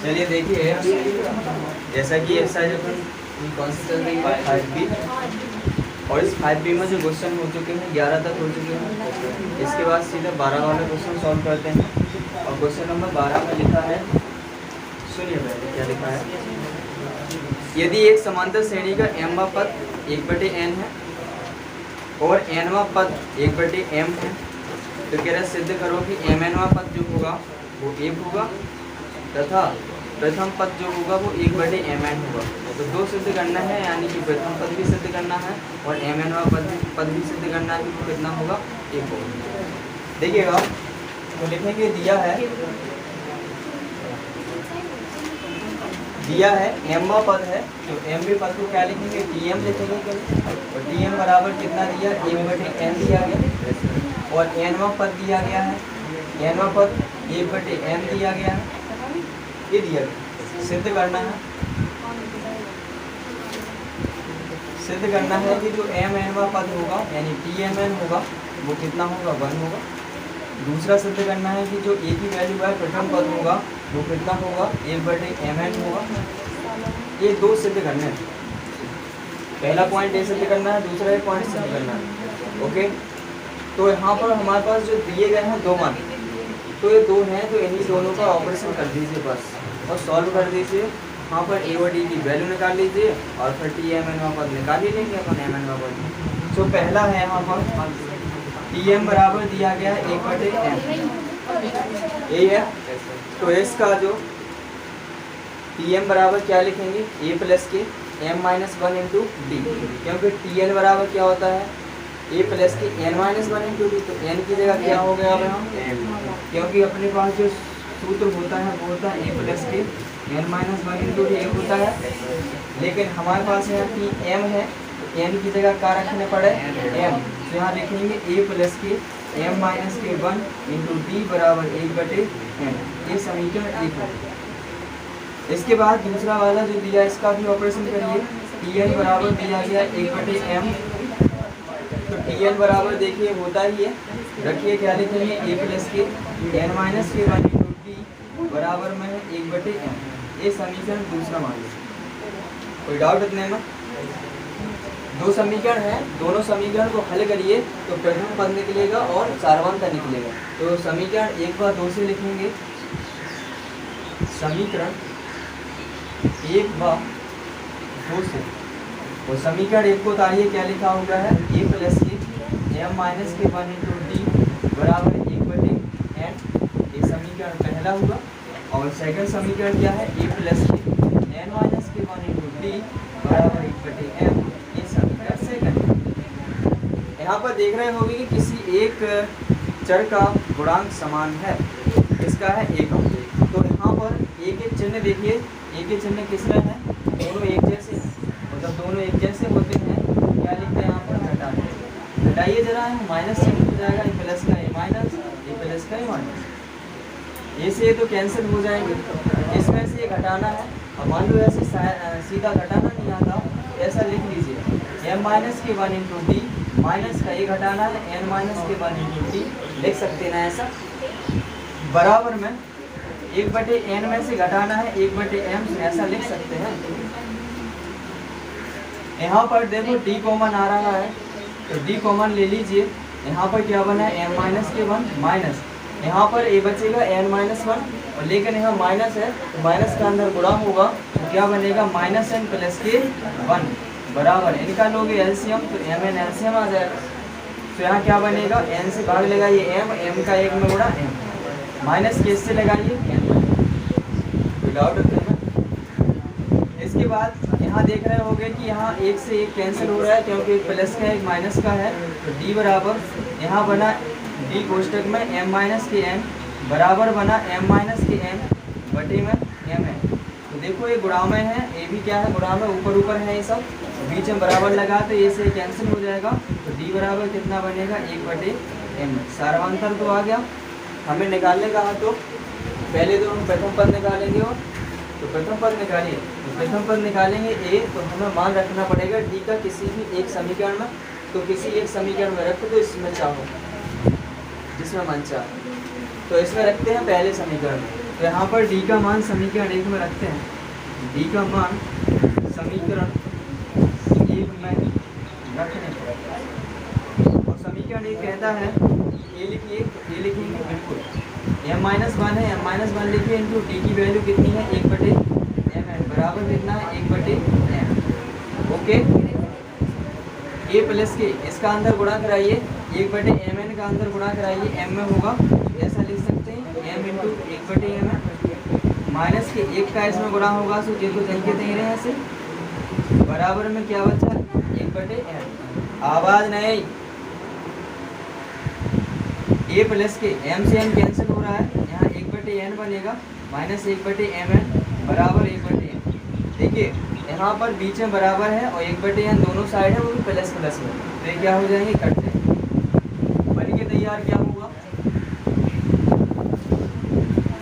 चलिए देखिए, जैसा कि एक्सरसाइज अपन कौन सी चल रही है 5B, और इस 5B में जो क्वेश्चन हो चुके हैं 11 तक हो चुके हैं। इसके बाद सीधे 12 वाला क्वेश्चन सॉल्व करते हैं। और क्वेश्चन नंबर 12 में लिखा है, सुनिए पहले क्या लिखा है। यदि एक समांतर श्रेणी का mवां पद 1/n है और nवां पद 1/m है, तो कह रहा सिद्ध करो कि mnवां पद जो होगा वो 1 होगा तथा प्रथम पद जो होगा वो 1/mn होगा। तो दो सिद्ध करना है, यानी कि प्रथम पद भी सिद्ध करना है और mnवां पद भी सिद्ध करना है। तो कितना होगा? 1 होगा। देखिएगा, तो लिखेंगे दिया है mवां पद है, तो mवें पद को क्या लिखेंगे? tm लिखेंगे। और tm बराबर कितना दिया? 1/n दिया गया। और nवां पद दिया गया है, nवां पद 1/m दिया गया है, ये दिया गया। सिद्ध करना है कि जो mnवां पद होगा यानी tmn होगा वो कितना होगा? 1 होगा। दूसरा सिद्ध करना है कि जो एक ही वैल्यू है प्रथम पद होगा वो कितना होगा? 1/mn होगा। ये दो सिद्ध करने हैं। पहला पॉइंट ये सिद्ध करना है, दूसरा ये पॉइंट सिद्ध करना है। ओके, तो यहाँ पर हमारे पास जो दिए गए हैं दो मान, तो ये दो हैं, तो इन्हीं दोनों का ऑपरेशन कर दीजिए बस और सॉल्व कर दीजिए। यहाँ पर a और d की वैल्यू निकाल लीजिए और फिर tmnवां पद निकाल ही लेंगे अपन mnवां पद। तो पहला है यहाँ पर tm बराबर दिया गया है 1/m, ये है। तो इसका जो tm बराबर क्या लिखेंगे? a प्लस के m-1 इंटू डी, क्योंकि tn बराबर क्या होता है? a प्लस के n-1 इंटू डी। तो n की जगह क्या हो गया अब यहाँ? क्योंकि अपने पास जो सूत्र होता है वो होता है a प्लस के n-1 इंटू डी होता है, लेकिन हमारे पास यहाँ कि m है, तो n की जगह क्या रखने पड़े? m। तो यहाँ लिखेंगे a प्लस के m-1 इंटू डी बराबर 1/m। ये समीकरण 1 है। इसके बाद दूसरा वाला जो दिया इसका भी ऑपरेशन करिए। tn बराबर दिया गया 1/m, तो tn बराबर देखिए होता ही है, रखिए क्या लिखेंगे? a प्लस के n-1 इंटू डी बराबर में है 1/m। ये समीकरण दूसरा मान लीजिए। कोई डाउट इतने में? दो समीकरण है, दोनों समीकरण को हल करिए तो प्रथम पद निकलेगा और सारवांतर निकलेगा। तो समीकरण 1 व 2 से लिखेंगे। समीकरण 1 व 2 से, और समीकरण 1 को उतारिए, क्या लिखा हुआ है? a प्लस के m-1 इंटू डी बराबर 1/n। ये समीकरण पहला हुआ। और सेकंड समीकरण क्या है? a प्लस के n-1 इंटू डी बराबर 1/m। ये समीकरण सेकंड। यहाँ पर देख रहे होंगे कि किसी एक चर का गुणांक समान है, इसका है a का। तो यहाँ पर एक एक चिन्ह देखिए, एक एक चिन्ह किसका है? दोनों एक जैसे हैं। और जब दोनों एक जैसे होते हैं क्या लिखते हैं यहाँ पर? घटाते। घटाइए जरा, माइनस चिन्ह हो जाएगा, ये प्लस का ये माइनस, ये प्लस का ये माइनस, ये से तो कैंसिल हो जाएंगे। इसमें से ये घटाना है, और मान लो ऐसे सीधा घटाना नहीं आता, ऐसा लिख लीजिए m-1 इंटू डी माइनस का ये घटाना है n-1 इंटू डी, लिख सकते ना ऐसा। बराबर में 1/n में से घटाना है 1/m से, ऐसा लिख सकते हैं। यहाँ पर देखो d कॉमन आ रहा है, तो d कॉमन ले लीजिए। यहाँ पर क्या बना है? m-1 माइनस, यहाँ पर a बचेगा n-1, और लेकिन यहाँ माइनस है, तो माइनस का अंदर गुणा होगा, तो क्या बनेगा? -n प्लस के 1 बराबर, इनका लोगे एलसीएम तो mn एलसीएम आ जाएगा। तो यहाँ क्या बनेगा? n से भाग लगाइए m का 1 में गुणा m, माइनस के से लगाइए n। कोई डाउट है? इसके बाद यहाँ देख रहे होंगे कि यहाँ एक से एक कैंसिल हो रहा है, क्योंकि एक प्लस का एक माइनस का है। तो d बराबर यहाँ बना d कोष्टक में m-n बराबर बना m-n बटे में mn। तो देखो ये गुणामय है, ये भी क्या है? गुणामय, ऊपर ऊपर है ये सब, बीच में बराबर लगा तो ये से कैंसिल हो जाएगा। तो d बराबर कितना बनेगा? 1/m। सारवांतर तो आ गया, हमें निकालने का है। तो पहले तो हम प्रथम पद निकालेंगे, और तो प्रथम पद निकालिए। तो प्रथम पद निकालेंगे a, तो हमें मान रखना पड़ेगा d का किसी भी एक समीकरण में। तो किसी एक समीकरण में रख दो, इसमें चाहो जिसमें मन चाहे। तो इसमें रखते हैं पहले समीकरण में। तो तो यहाँ पर डी का मान समीकरण 1 में रखते हैं। डी का मान समीकरण 1 में रखने पर, और समीकरण 1 कहता है ए लिखिए, ए लिखेंगे बिल्कुल, m-1 है, m-1 लिखिए इनटू डी की वैल्यू कितनी है 1/mn बराबर कितना है 1/m। ओके, ए प्लस के इसका अंदर गुणा कराइए, 1/mn का अंदर गुणा कराइए, m में होगा ऐसा लिख सकते हैं m इंटू 1/mn माइनस के 1 का इसमें गुणा होगा सो जे को तरीके दे रहे हैं ऐसे, बराबर में क्या बचा 1/m। आवाज नहीं, ए प्लस के m से m कैंसिल हो रहा है, यहाँ 1/n बनेगा माइनस 1/mn बराबर 1/m। देखिए यहाँ पर बीच में बराबर है और 1/n दोनों साइड है वो भी प्लस प्लस है, तो ये क्या हो जाएंगे कट जाएंगे। बन के तैयार क्या होगा,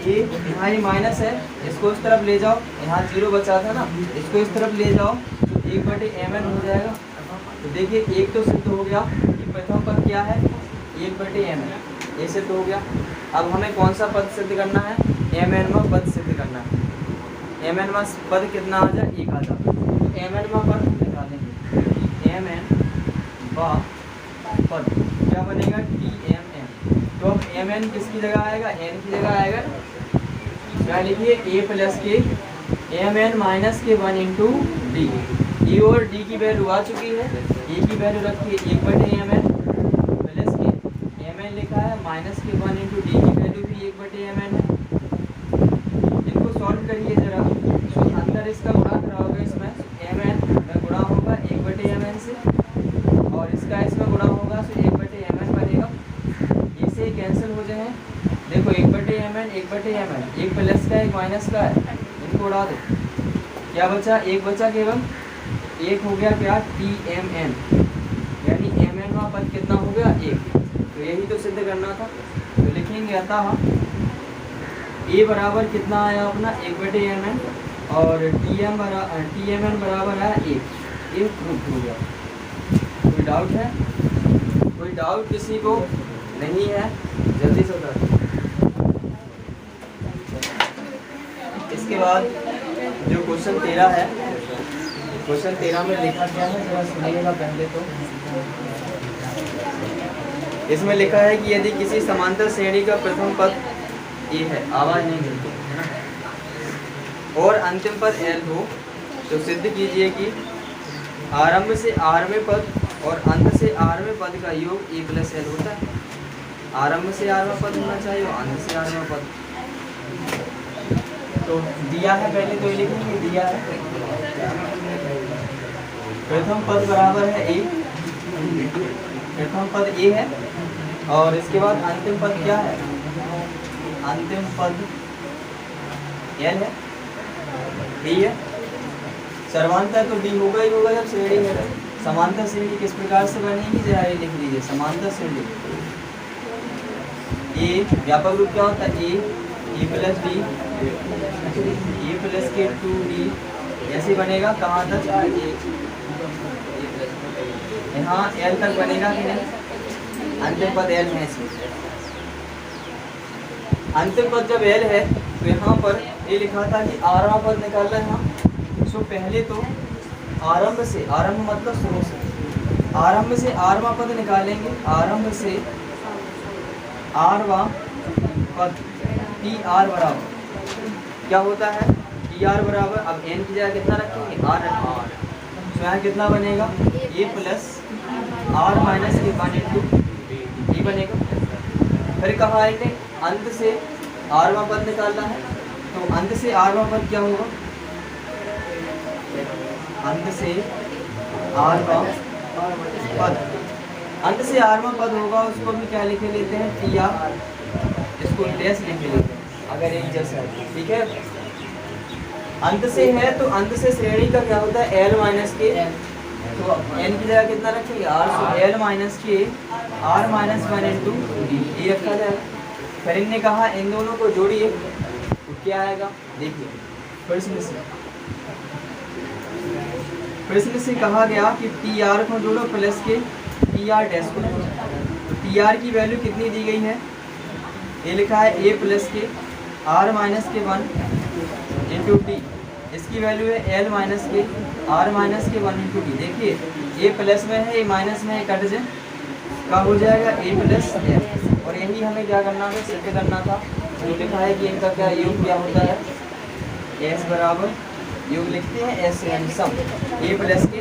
ए यहाँ ये माइनस है, इसको इस तरफ ले जाओ, यहाँ 0 बचा था ना, इसको इस तरफ ले जाओ तो 1/mn हो जाएगा। तो देखिए एक तो सिद्ध हो गया कि प्रथम पद क्या है 1/mn, ये सिद्ध हो गया। अब हमें कौन सा पद सिद्ध करना है, mn पद सिद्ध करना है। mn पद कितना आ जाए 1 आ जाए, तो mn पद निकालेंगे, mn पद क्या बनेगा tmn। तो अब mn किसकी जगह आएगा, n की जगह आएगा, क्या लिखिए a प्लस के mn माइनस के 1 इंटू डी। ए और डी की वैल्यू आ चुकी है, ए की वैल्यू रखिए 1/mn प्लस के mn लिखा है माइनस के 1 इंटू डी की वैल्यू भी 1/mn है। इनको सॉल्व करिए जरा, तो अंदर इसका गुणा कराओगे, इसमें mn में गुणा होगा 1/mn से और इसका इसमें गुणा होगा तो 1/mn बनेगा, इसे कैंसिल हो जाए। देखो 1/mn 1/mn, एक प्लस का एक माइनस का है, इनको उड़ा दो, क्या बचा एक बचा केवल, एक हो गया क्या tmn, यानी mn का पद कितना हो गया 1। तो यही तो सिद्ध करना था, तो लिखेंगे अतः a बराबर कितना आया अपना 1/mn और tmn बराबर आया 1, ये प्रूफ हो गया। कोई डाउट है, कोई डाउट किसी को नहीं है, जल्दी से बता। इसके बाद जो क्वेश्चन 13 है, क्वेश्चन 13 में लिखा क्या है जरा सुनिएगा पहले तो। इसमें लिखा है कि यदि किसी समांतर श्रेणी का प्रथम पद ए है, आवाज नहीं मिलती है ना, और अंतिम पद एल हो, तो सिद्ध कीजिए कि आरंभ से आरवें पद और अंत से आरवें पद का योग ए प्लस एल होता है। आरंभ से आरवां पद होना चाहिए और अंत से आरवां पद। तो दिया है पहले तो ये लिखेंगे, दिया है प्रथम पद बराबर है ए, प्रथम पद ए है और इसके बाद अंतिम पद क्या है, अंतिम पद एल है, डी है। सर्वांतर तो डी होगा ही होगा जब श्रेणी है। समांतर श्रेणी किस प्रकार से बनेगी जरा ये लिख लीजिए, समांतर श्रेणी ए व्यापक रूप क्या होता है ए प्लस डी, ए प्लस के 2d ऐसे बनेगा, कहाँ तक यहाँ एल तक बनेगा कि नहीं, अंतिम पद एल है इसमें। अंतिम पद जब एल है तो यहाँ पर ये लिखा था कि आरवां पद निकालना है यहाँ। सो पहले तो आरंभ से, आरंभ मतलब शुरू से, आरंभ से आरवां पद निकालेंगे। आरंभ से आरवां पद टी आर बराबर क्या होता है, टी आर बराबर, अब एन की जगह कितना रखेंगे आर, तो यहाँ कितना बनेगा ए प्लस आर माइनस के 1 इंटू ए बनेगा। फिर कहा है कि अंत से आरवां पद निकालना है, तो अंत से आरवां पद क्या होगा, अंत से आरवां पद, अंत से आरवां पद होगा उसको भी क्या लिखे लेते हैं टी आर, इसको डैश लिख लेते हैं अगर एक जैसा है, ठीक है। अंत से है तो अंत से श्रेणी का क्या होता है एल माइनस के, तो एन की जगह कितना रखेंगे आर, तो एल माइनस के आर माइनस 1 इंटू डी ये रखा जाएगा। फिर इनने कहा इन दोनों को जोड़िए तो क्या आएगा, देखिए प्रश्न से कहा गया कि टी आर को जोड़ो प्लस के टी आर डैश को जोड़ो। टी आर की वैल्यू कितनी दी गई है, ये लिखा है ए प्लस के आर माइनस के 1 इंटू टी, इसकी वैल्यू है एल माइनस के आर माइनस के 1 इंटू टी। देखिए ए प्लस में है, ए माइनस में है, कट जाए, क्या हो जाएगा ए प्लस एल। और यही हमें क्या करना था, सिद्ध करना था। जो लिखा है कि इनका क्या योग क्या होता है, एस बराबर योग लिखते हैं एस एन सम ए प्लस के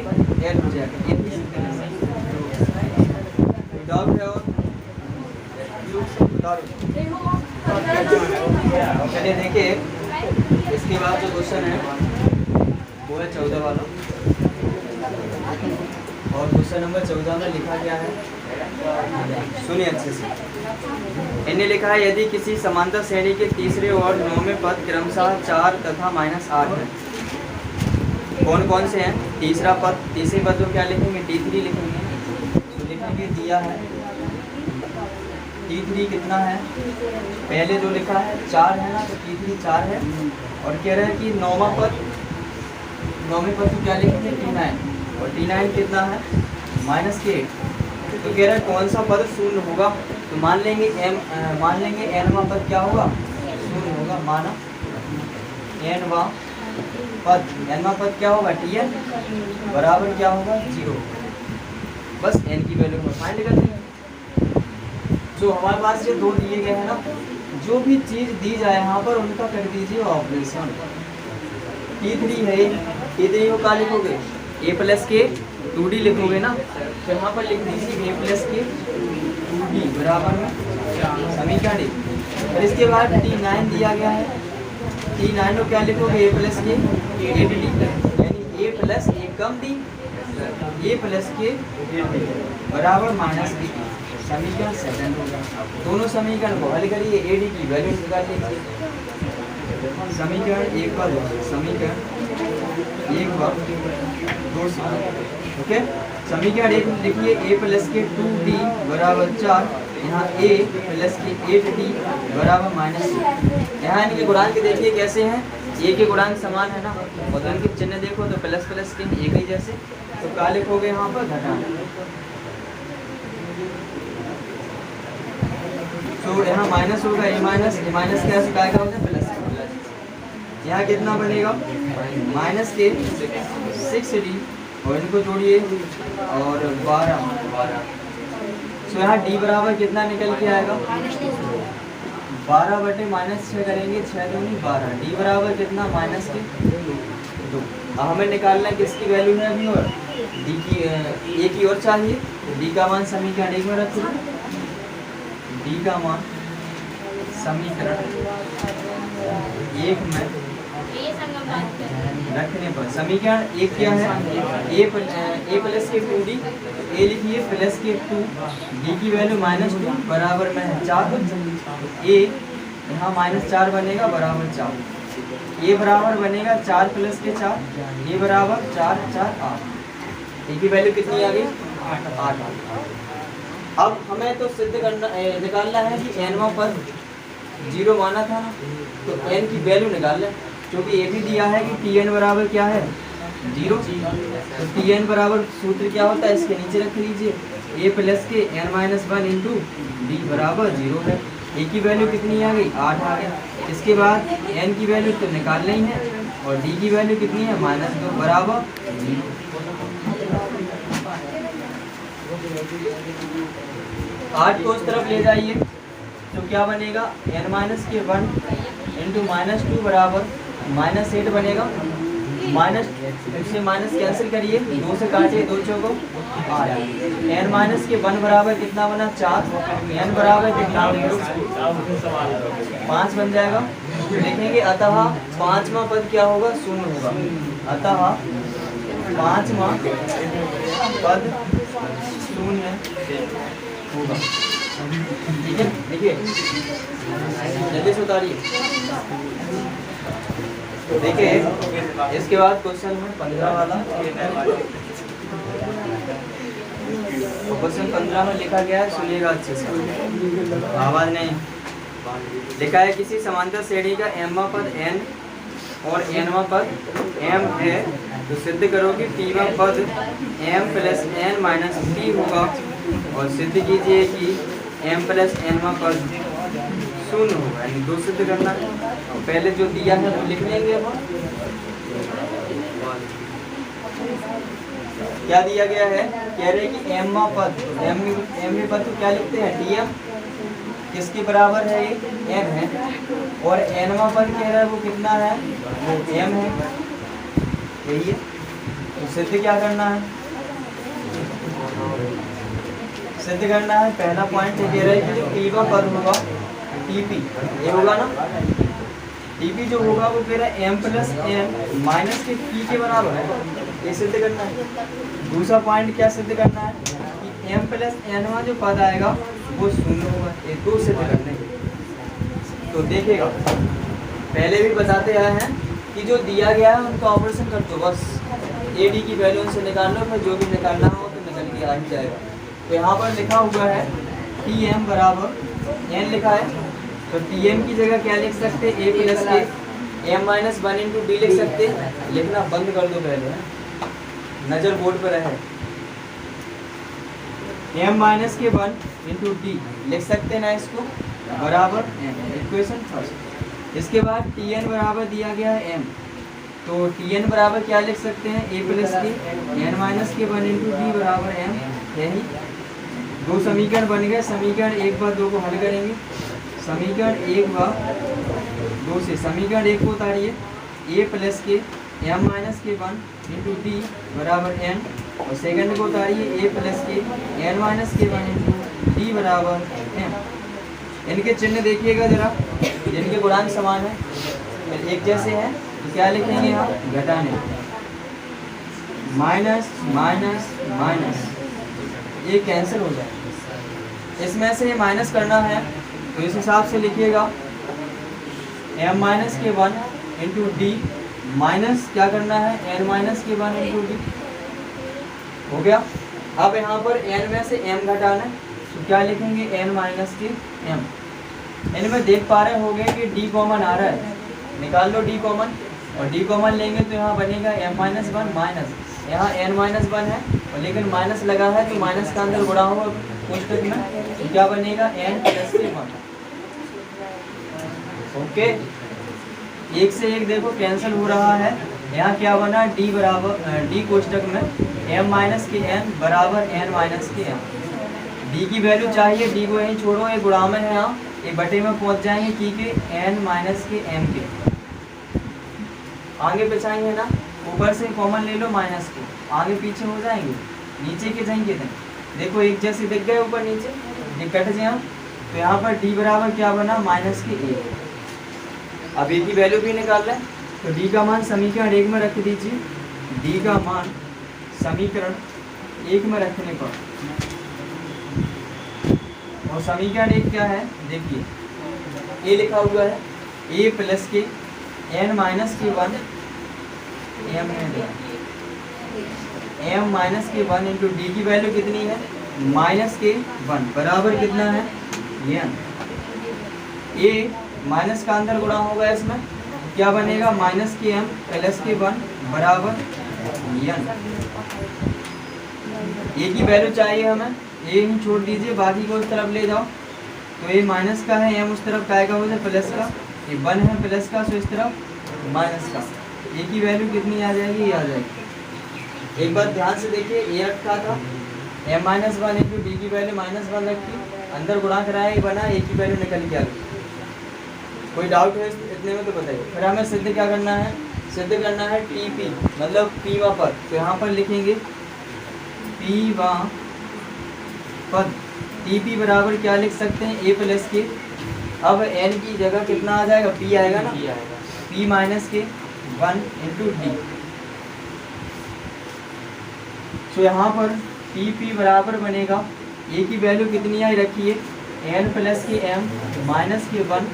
एल हो जाएगा। यही सिद्ध करना है। डाउट है और चलिए देखिए, इसके बाद जो क्वेश्चन है वो है 14 वाला। और क्वेश्चन नंबर 14 में लिखा क्या है, सुनिए अच्छे से। इन्हें लिखा है यदि किसी समांतर श्रेणी के तीसरे और 9वें पद क्रमशः 4 तथा -8 है। कौन कौन से हैं? तीसरा पद, तीसरे पद को क्या लिखेंगे, T3 लिखेंगे। तो लिखेंगे दिया है T3 कितना है, पहले जो लिखा है 4 है ना, तो T3 4 है। और कह रहे हैं कि 9वां पद, 9वें पद को क्या लिखेंगे T9, और T9 कितना है -8। तो कह रहे हैं कौन सा पद शून्य होगा, तो मान लेंगे nवां पद क्या होगा, शून्य होगा। माना nवां पद क्या होगा Tn बराबर क्या होगा 0। बस n की वैल्यू को फाइंड कर देंगे। जो हमारे पास ये दो दिए गए हैं ना, जो भी चीज दी जाए यहाँ पर उनका कर दीजिए ऑपरेशन। T3 है, T3 को क्या लिखोगे, a प्लस के 2d लिखोगे ना, तो यहाँ पर लिख दीजिए a प्लस के 2d बराबर में समीकरण। और इसके बाद T9 दिया गया है, T9 को क्या लिखोगे a प्लस के 8d, यानी a प्लस एक कम d, a प्लस के बराबर -d, समीकरण 7 होगा। दोनों समीकरण को हल करिए, ad की वैल्यू निकाल लीजिए। समीकरण 1 पर समीकरण 1 पर 2 ओके। समीकरण 1 लिखिए a प्लस के 2d बराबर 4, यहाँ a प्लस के 8d बराबर -6। यहाँ इनके गुणांक देखिए कैसे हैं, a के गुणांक समान है ना, और इनके चिन्ह देखो तो प्लस प्लस के एक ही जैसे, तो क्या लिखोगे यहाँ पर घटाना। तो यहाँ माइनस होगा, a माइनस कैसे क्या होगा प्लस। यहाँ कितना बनेगा माइनस के 6d, और इनको जोड़िए और 12। तो यहाँ d बराबर कितना निकल के आएगा, 12 बटे -6 करेंगे, 6 दूनी 12, d बराबर कितना -2। अब हमें निकालना है किसकी वैल्यू है अभी, और d की a की और चाहिए, तो d का मान समीकरण 1 में रखो, d का मान समीकरण 1 में रखने पर समीकरण 1 क्या है, a प्लस के 2d, a लिखिए प्लस के 2, d की वैल्यू -2 बराबर में है 4, a यहाँ -4 बनेगा बराबर 4, a बराबर बनेगा 4 प्लस के 4, a बराबर 4 4 8, a की वैल्यू कितनी आ गई 8। अब हमें तो सिद्ध करना निकालना है कि nवां पद 0 माना था ना, तो n की वैल्यू निकाल लें, क्योंकि ये भी दिया है कि Tn बराबर क्या है 0। तो Tn बराबर सूत्र क्या होता है, इसके नीचे रख लीजिए, a प्लस के n-1 इंटू d बराबर 0 है। a की वैल्यू कितनी आ गई 8 आ गया। इसके बाद n की वैल्यू तो निकालना ही है, और d की वैल्यू कितनी है -2 बराबर 0। 8 को उस तरफ ले जाइए तो क्या बनेगा n-1 इंटू -2 बराबर -8 बनेगा। माइनस से माइनस कैंसिल करिए, 2 से काटिए, 2 चौको 8, n-1 बराबर कितना बना 4, n बराबर कितना 5 बन जाएगा। लिखेंगे अतः 5वां पद क्या होगा, शून्य होगा। अतः 5वां पद शून्य होगा। ठीक है, देखिए जल्दी से उतारिए। देखिए इसके बाद क्वेश्चन में 15 वाला, क्वेश्चन 15 में लिखा गया है, सुनिएगा अच्छे से, आवाज नहीं। लिखा है किसी समांतर श्रेणी का mवां पद n और nवां पद m है, तो सिद्ध करो कि tवां पद m plus n minus t होगा, और सिद्ध कीजिए कि m प्लस nवां पद शून्य होगा, यानी 2 सिद्ध करना है। पहले जो दिया है वो लिख लेंगे अब। क्या दिया गया है, कह रहे हैं कि एम पद, एम में पद तो क्या लिखते हैं, डी एम, किसके बराबर है ये, एम है, और एनवा पद कह रहा है वो कितना है, वो एम है, यही है। तो सिद्ध क्या करना है, सिद्ध करना है, पहला पॉइंट कह रहा है कि जो पीवा पद होगा टीपी, ये होगा ना, टीपी जो होगा वो कह रहा है एम प्लस एन माइनस के पी के बराबर है, ये सिद्ध करना है। दूसरा पॉइंट क्या सिद्ध करना है कि एम प्लस एनवा जो पद आएगा वो शून्य होगा, ये 2 सिद्ध करने हैं। तो देखिएगा, पहले भी बताते आए हैं कि जो दिया गया है उनका ऑपरेशन कर दो, बस ए डी की वैल्यू उनसे निकाल लो, फिर जो भी निकालना हो तो निकल के आ ही जाएगा। तो यहाँ पर लिखा हुआ है टी एम बराबर एन लिखा है, तो टी एम की जगह क्या लिख सकते हैं, ए प्लस के एम माइनस 1 इंटू डी लिख सकते हैं। लिखना बंद कर दो पहले, नज़र बोर्ड पर है। एम माइनस के 1 इंटू डी लिख सकते हैं ना इसको, बराबर इक्वेशन फर्स्ट। इसके बाद टी एन बराबर दिया गया है एम, तो टी एन बराबर क्या लिख सकते हैं, ए प्लस के एन माइनस के 1 इंटू डी बराबर एम, यही 2 समीकरण बन गए। समीकरण 1 व 2 को हल करेंगे, समीकरण 1 व 2 से समीकरण 1 को उतारिए, ए प्लस के एम माइनस के 1 इंटू डी बराबर एन, और सेकंड को उतारिए ए प्लस के एन माइनस के 1 इंटू डी बराबर एम। इनके चिन्ह देखिएगा जरा, जिनके गुणांक समान है, एक जैसे हैं, तो क्या लिखेंगे हम, घटाने, माइनस माइनस माइनस, ये कैंसिल हो जाए। इसमें से ये माइनस करना है तो इस हिसाब से लिखिएगा, एम माइनस के 1 इंटू डी माइनस क्या करना है, एन माइनस के 1 इंटू डी, हो गया। अब यहाँ पर एन में से एम घटाना है, तो क्या लिखेंगे, एन माइनस के एम। इनमें देख पा रहे होंगे कि डी कॉमन आ रहा है, निकाल लो डी कॉमन, और डी कॉमन लेंगे तो यहाँ बनेगा एम माइनस 1 माइनस, यहाँ एन माइनस 1 है और लेकिन माइनस लगा है, तो माइनस का अंदर गुणा होगा कोष्ठक में, तो क्या बनेगा, एन प्लस के 1। ओके, एक से एक देखो कैंसिल हो रहा है। यहाँ क्या बना, डी बराबर डी कोष्ठक में एम माइनस के एन बराबर एन माइनस के एम। डी की वैल्यू चाहिए, डी को यहीं छोड़ो, ये गुणा में है, यहाँ एक बटे में पहुँच जाएंगे की के एन माइनस के एम के, आगे बचाएंगे ना, ऊपर से कॉमन ले लो माइनस के, आगे पीछे हो जाएंगे, नीचे के जाएंगे देखो एक जैसे दिख गए ऊपर नीचे, ये कट जाए। तो यहाँ पर डी बराबर क्या बना, माइनस के 1। अब ए की वैल्यू भी निकाल लें, तो डी का मान समीकरण 1 में रख दीजिए, डी का मान समीकरण 1 में रखने पर, और समीकरण 1 क्या है देखिए, ए लिखा हुआ है, ए प्लस के एन माइनस के 1 एम एम माइनस के 1 इंटू डी की वैल्यू कितनी है, माइनस के 1 बराबर कितना है, एन। ए माइनस का अंदर गुणा होगा, इसमें क्या बनेगा, माइनस के एम प्लस के 1 बराबर एन। ए की वैल्यू चाहिए हमें, ए ही छोड़ दीजिए, बाकी को उस तरफ ले जाओ। तो ये माइनस का है, एम उस तरफ का आएगा, मुझे प्लस का, ये 1 है प्लस का, सो इस तरफ माइनस का। ए की वैल्यू कितनी आ जाएगी, ये आ जाएगी। एक बार ध्यान से देखिए, ए रखा था एम माइनस 1 इंटू डी की वैल्यू माइनस 1 रखी, अंदर गुणा कराया, ये बना, ए की वैल्यू निकल के आ गई। कोई डाउट है इतने में तो बताइए। फिर हमें सिद्ध क्या करना है, सिद्ध करना है टी पी, मतलब पी वा पद। तो यहाँ पर लिखेंगे पी वा पद, टी पी बराबर क्या लिख सकते हैं, ए प्लस के, अब एन की जगह कितना आ जाएगा, पी आएगा ना, पी माइनस के 1 इंटू डी। तो यहाँ पर टी पी बराबर बनेगा, ए की वैल्यू कितनी आई रखिए, एन प्लस के एम माइनस के 1,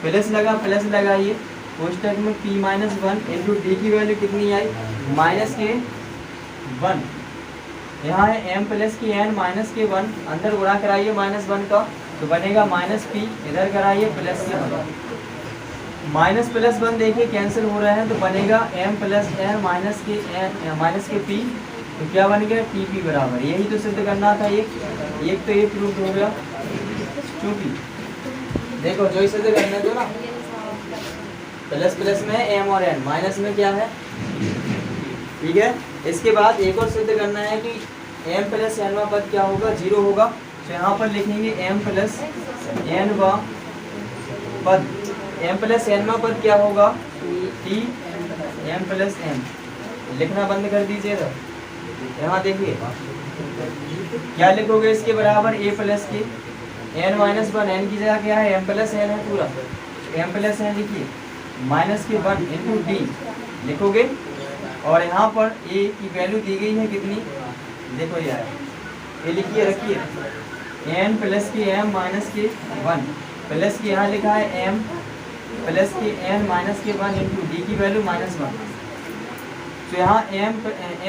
प्लस लगा प्लस लगाइए, कोष्ठक में पी माइनस 1 इंटू डी की वैल्यू कितनी आई, माइनस के 1। यहाँ है एम प्लस की एन माइनस के 1, अंदर गुणा कराइए माइनस 1 का, तो बनेगा माइनस पी, इधर कराइए प्लस के 1, माइनस प्लस 1 देखिए कैंसिल हो रहे हैं, तो बनेगा एम प्लस एन माइनस के पी, तो क्या बन गया, टी पी बराबर। यही तो सिद्ध करना था, एक तो ये प्रूफ हो गया। चूंकि देखो जो इसे करने दो ना, प्लस प्लस में m और n, माइनस में क्या है, ठीक है। इसके बाद एक और सिद्ध करना है कि m प्लस n पद क्या होगा, 0 होगा। तो यहाँ पर लिखेंगे m प्लस n पद, m प्लस n पद क्या होगा, t m प्लस n। लिखना बंद कर दीजिएगा। यहाँ देखिए क्या लिखोगे, इसके बराबर a प्लस के n माइनस 1, n की जगह क्या है, m प्लस n है पूरा, m प्लस n लिखिए, माइनस के 1 इंटू डी लिखोगे। और यहाँ पर a की वैल्यू दी गई है कितनी, देखो यार ये लिखिए रखिए, n प्लस के m माइनस के 1 प्लस के यहाँ लिखा है m प्लस के n माइनस के 1 इंटू डी की वैल्यू -1। तो यहाँ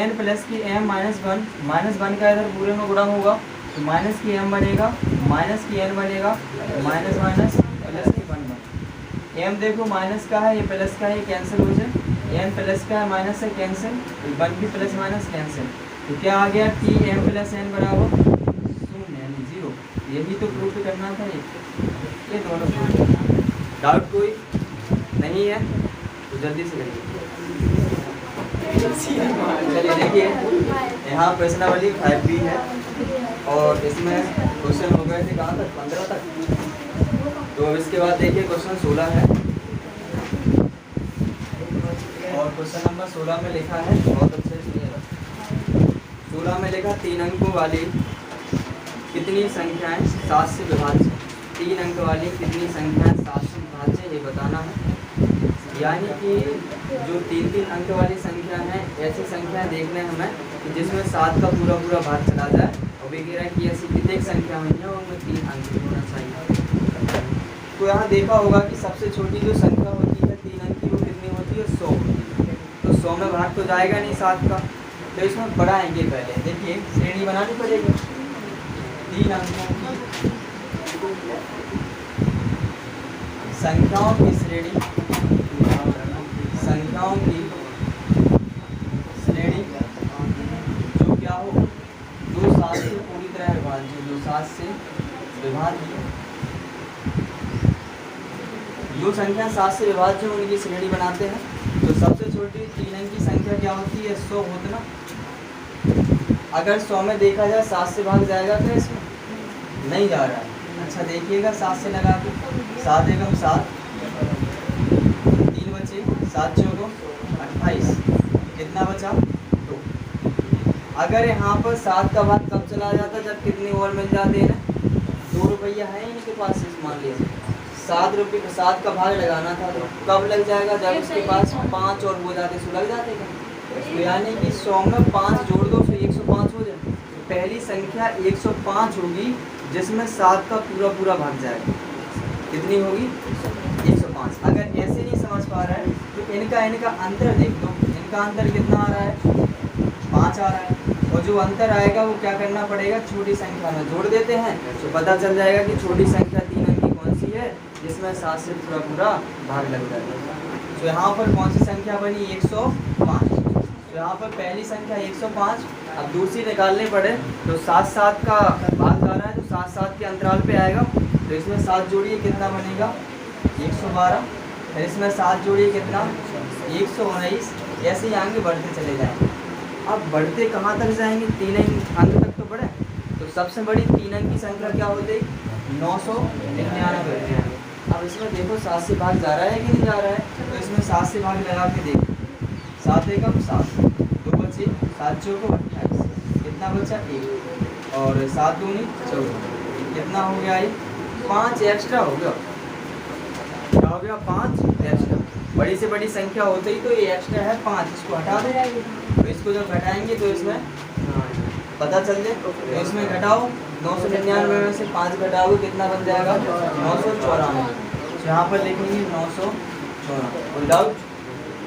n प्लस की m -1 का इधर पूरे में गुणा होगा, तो माइनस की m बनेगा, माइनस की n बनेगा, माइनस माइनस प्लस की 1 m देखो माइनस का है, ये प्लस का है, ये कैंसिल हो जाए, n प्लस का है, माइनस से कैंसिल, 1 की प्लस माइनस कैंसिल। तो क्या आ गया, t m प्लस n बराबर 0 यानी 0। यही तो प्रूफ करना था, ये दोनों प्रूफ। डाउट कोई नहीं है तो जल्दी से करिए। चलिए देखिए यहाँ प्रश्नावली 5B है और इसमें क्वेश्चन हो गए थे कहाँ तक, 15 तक। तो अब इसके बाद देखिए क्वेश्चन 16 है और क्वेश्चन नंबर 16 में लिखा है, बहुत अच्छे से सुनिएगा। 16 में लिखा 3 अंकों वाली कितनी संख्याएं 7 से विभाज्य, 3 अंक वाली कितनी संख्याएं 7 से विभाज्य ये बताना है। यानी कि जो 3-3 अंक वाली संख्या है, ऐसी संख्याएं देखना है हमें कि जिसमें 7 का पूरा भाग चला जाए, और भी कह रहा है कि ऐसी कितनी संख्या हुई है उनमें 3 अंक होना चाहिए। तो यहाँ देखा होगा कि सबसे छोटी जो संख्या होती है 3 अंक की, वो कितनी होती है, 100 होती है। तो 100 में भाग तो जाएगा नहीं 7 का, तो इसमें बढ़ाएंगे। पहले देखिए श्रेणी बनानी पड़ेगी, 3 अंकों की संख्याओं की श्रेणी, संख्याओं की श्रेणी जो क्या हो, जो 7 से पूरी तरह विभाज्य, जो 7 से विभाज्य, जो संख्या 7 से विभाज्य उनकी श्रेणी बनाते हैं। तो सबसे छोटी 3 अंक की संख्या क्या होती है, 100 होती ना। अगर 100 में देखा जाए 7 से भाग जाएगा तो इसमें नहीं जा रहा है। अच्छा देखिएगा 7 से लगा के, 7 एकम 7, 3 बचे, 7 चौको 28, कितना बचा 2। अगर यहाँ पर 7 का भाग कब चला जाता, जब कितने और मिल जाते हैं ना, 2 रुपया है इनके पास, मान लीजिए 7 रुपये का 7 का भाग लगाना था, तो कब लग जाएगा, जब उसके पास 5 और वो जाते सो लग जाते हैं। तो यानी कि 100 में 5 जोड़ दो तो 105 हो जाए। तो पहली संख्या 105 होगी जिसमें 7 का पूरा भाग जाएगा। कितनी होगी, 105। अगर ऐसे नहीं समझ पा रहा है तो इनका अंतर देख दो, इनका अंतर कितना आ रहा है, 5 आ रहा है। और जो अंतर आएगा वो क्या करना पड़ेगा, छोटी संख्या में जोड़ देते हैं, तो पता चल जाएगा कि छोटी संख्या 3 अंक की कौन सी है, जिसमें 7 से पूरा भाग लग जाएगा। तो यहाँ पर कौन सी संख्या बनी, 105। तो यहाँ पर पहली संख्या 105, अब दूसरी निकालनी पड़े तो 7-7 का भाग जा रहा है, तो 7-7 के अंतराल पे आएगा। तो इसमें 7 जोड़िए कितना बनेगा, 112। फिर इसमें 7 जोड़िए कितना, 119। ऐसे ही आगे बढ़ते चले जाएंगे। अब बढ़ते कहाँ तक जाएंगे, 3 अंक तक तो बढ़े। तो सबसे बड़ी 3 अंक की संख्या क्या होती, 999। अब इसमें देखो 7 से भाग जा रहा है कि नहीं जा रहा है, तो इसमें 7 से भाग लगा के देखो, 7 एकम 7, 2 बचे, 7 चौको 28, कितना बचा 1, और 7 दूनी 14, कितना हो गया, ये 5 एक्स्ट्रा हो गया। क्या हो गया, 5 एक्स्ट्रा। बड़ी से बड़ी संख्या होते ही तो ये एक्स्ट्रा है 5, इसको हटा दो। तो इसको जब घटाएंगे तो इसमें पता चल जाए। तो इसमें घटाओ, 999 में से 5 घटाओगे कितना बन जाएगा, 994। तो यहाँ पर लिखेंगे 994। कोई डाउट।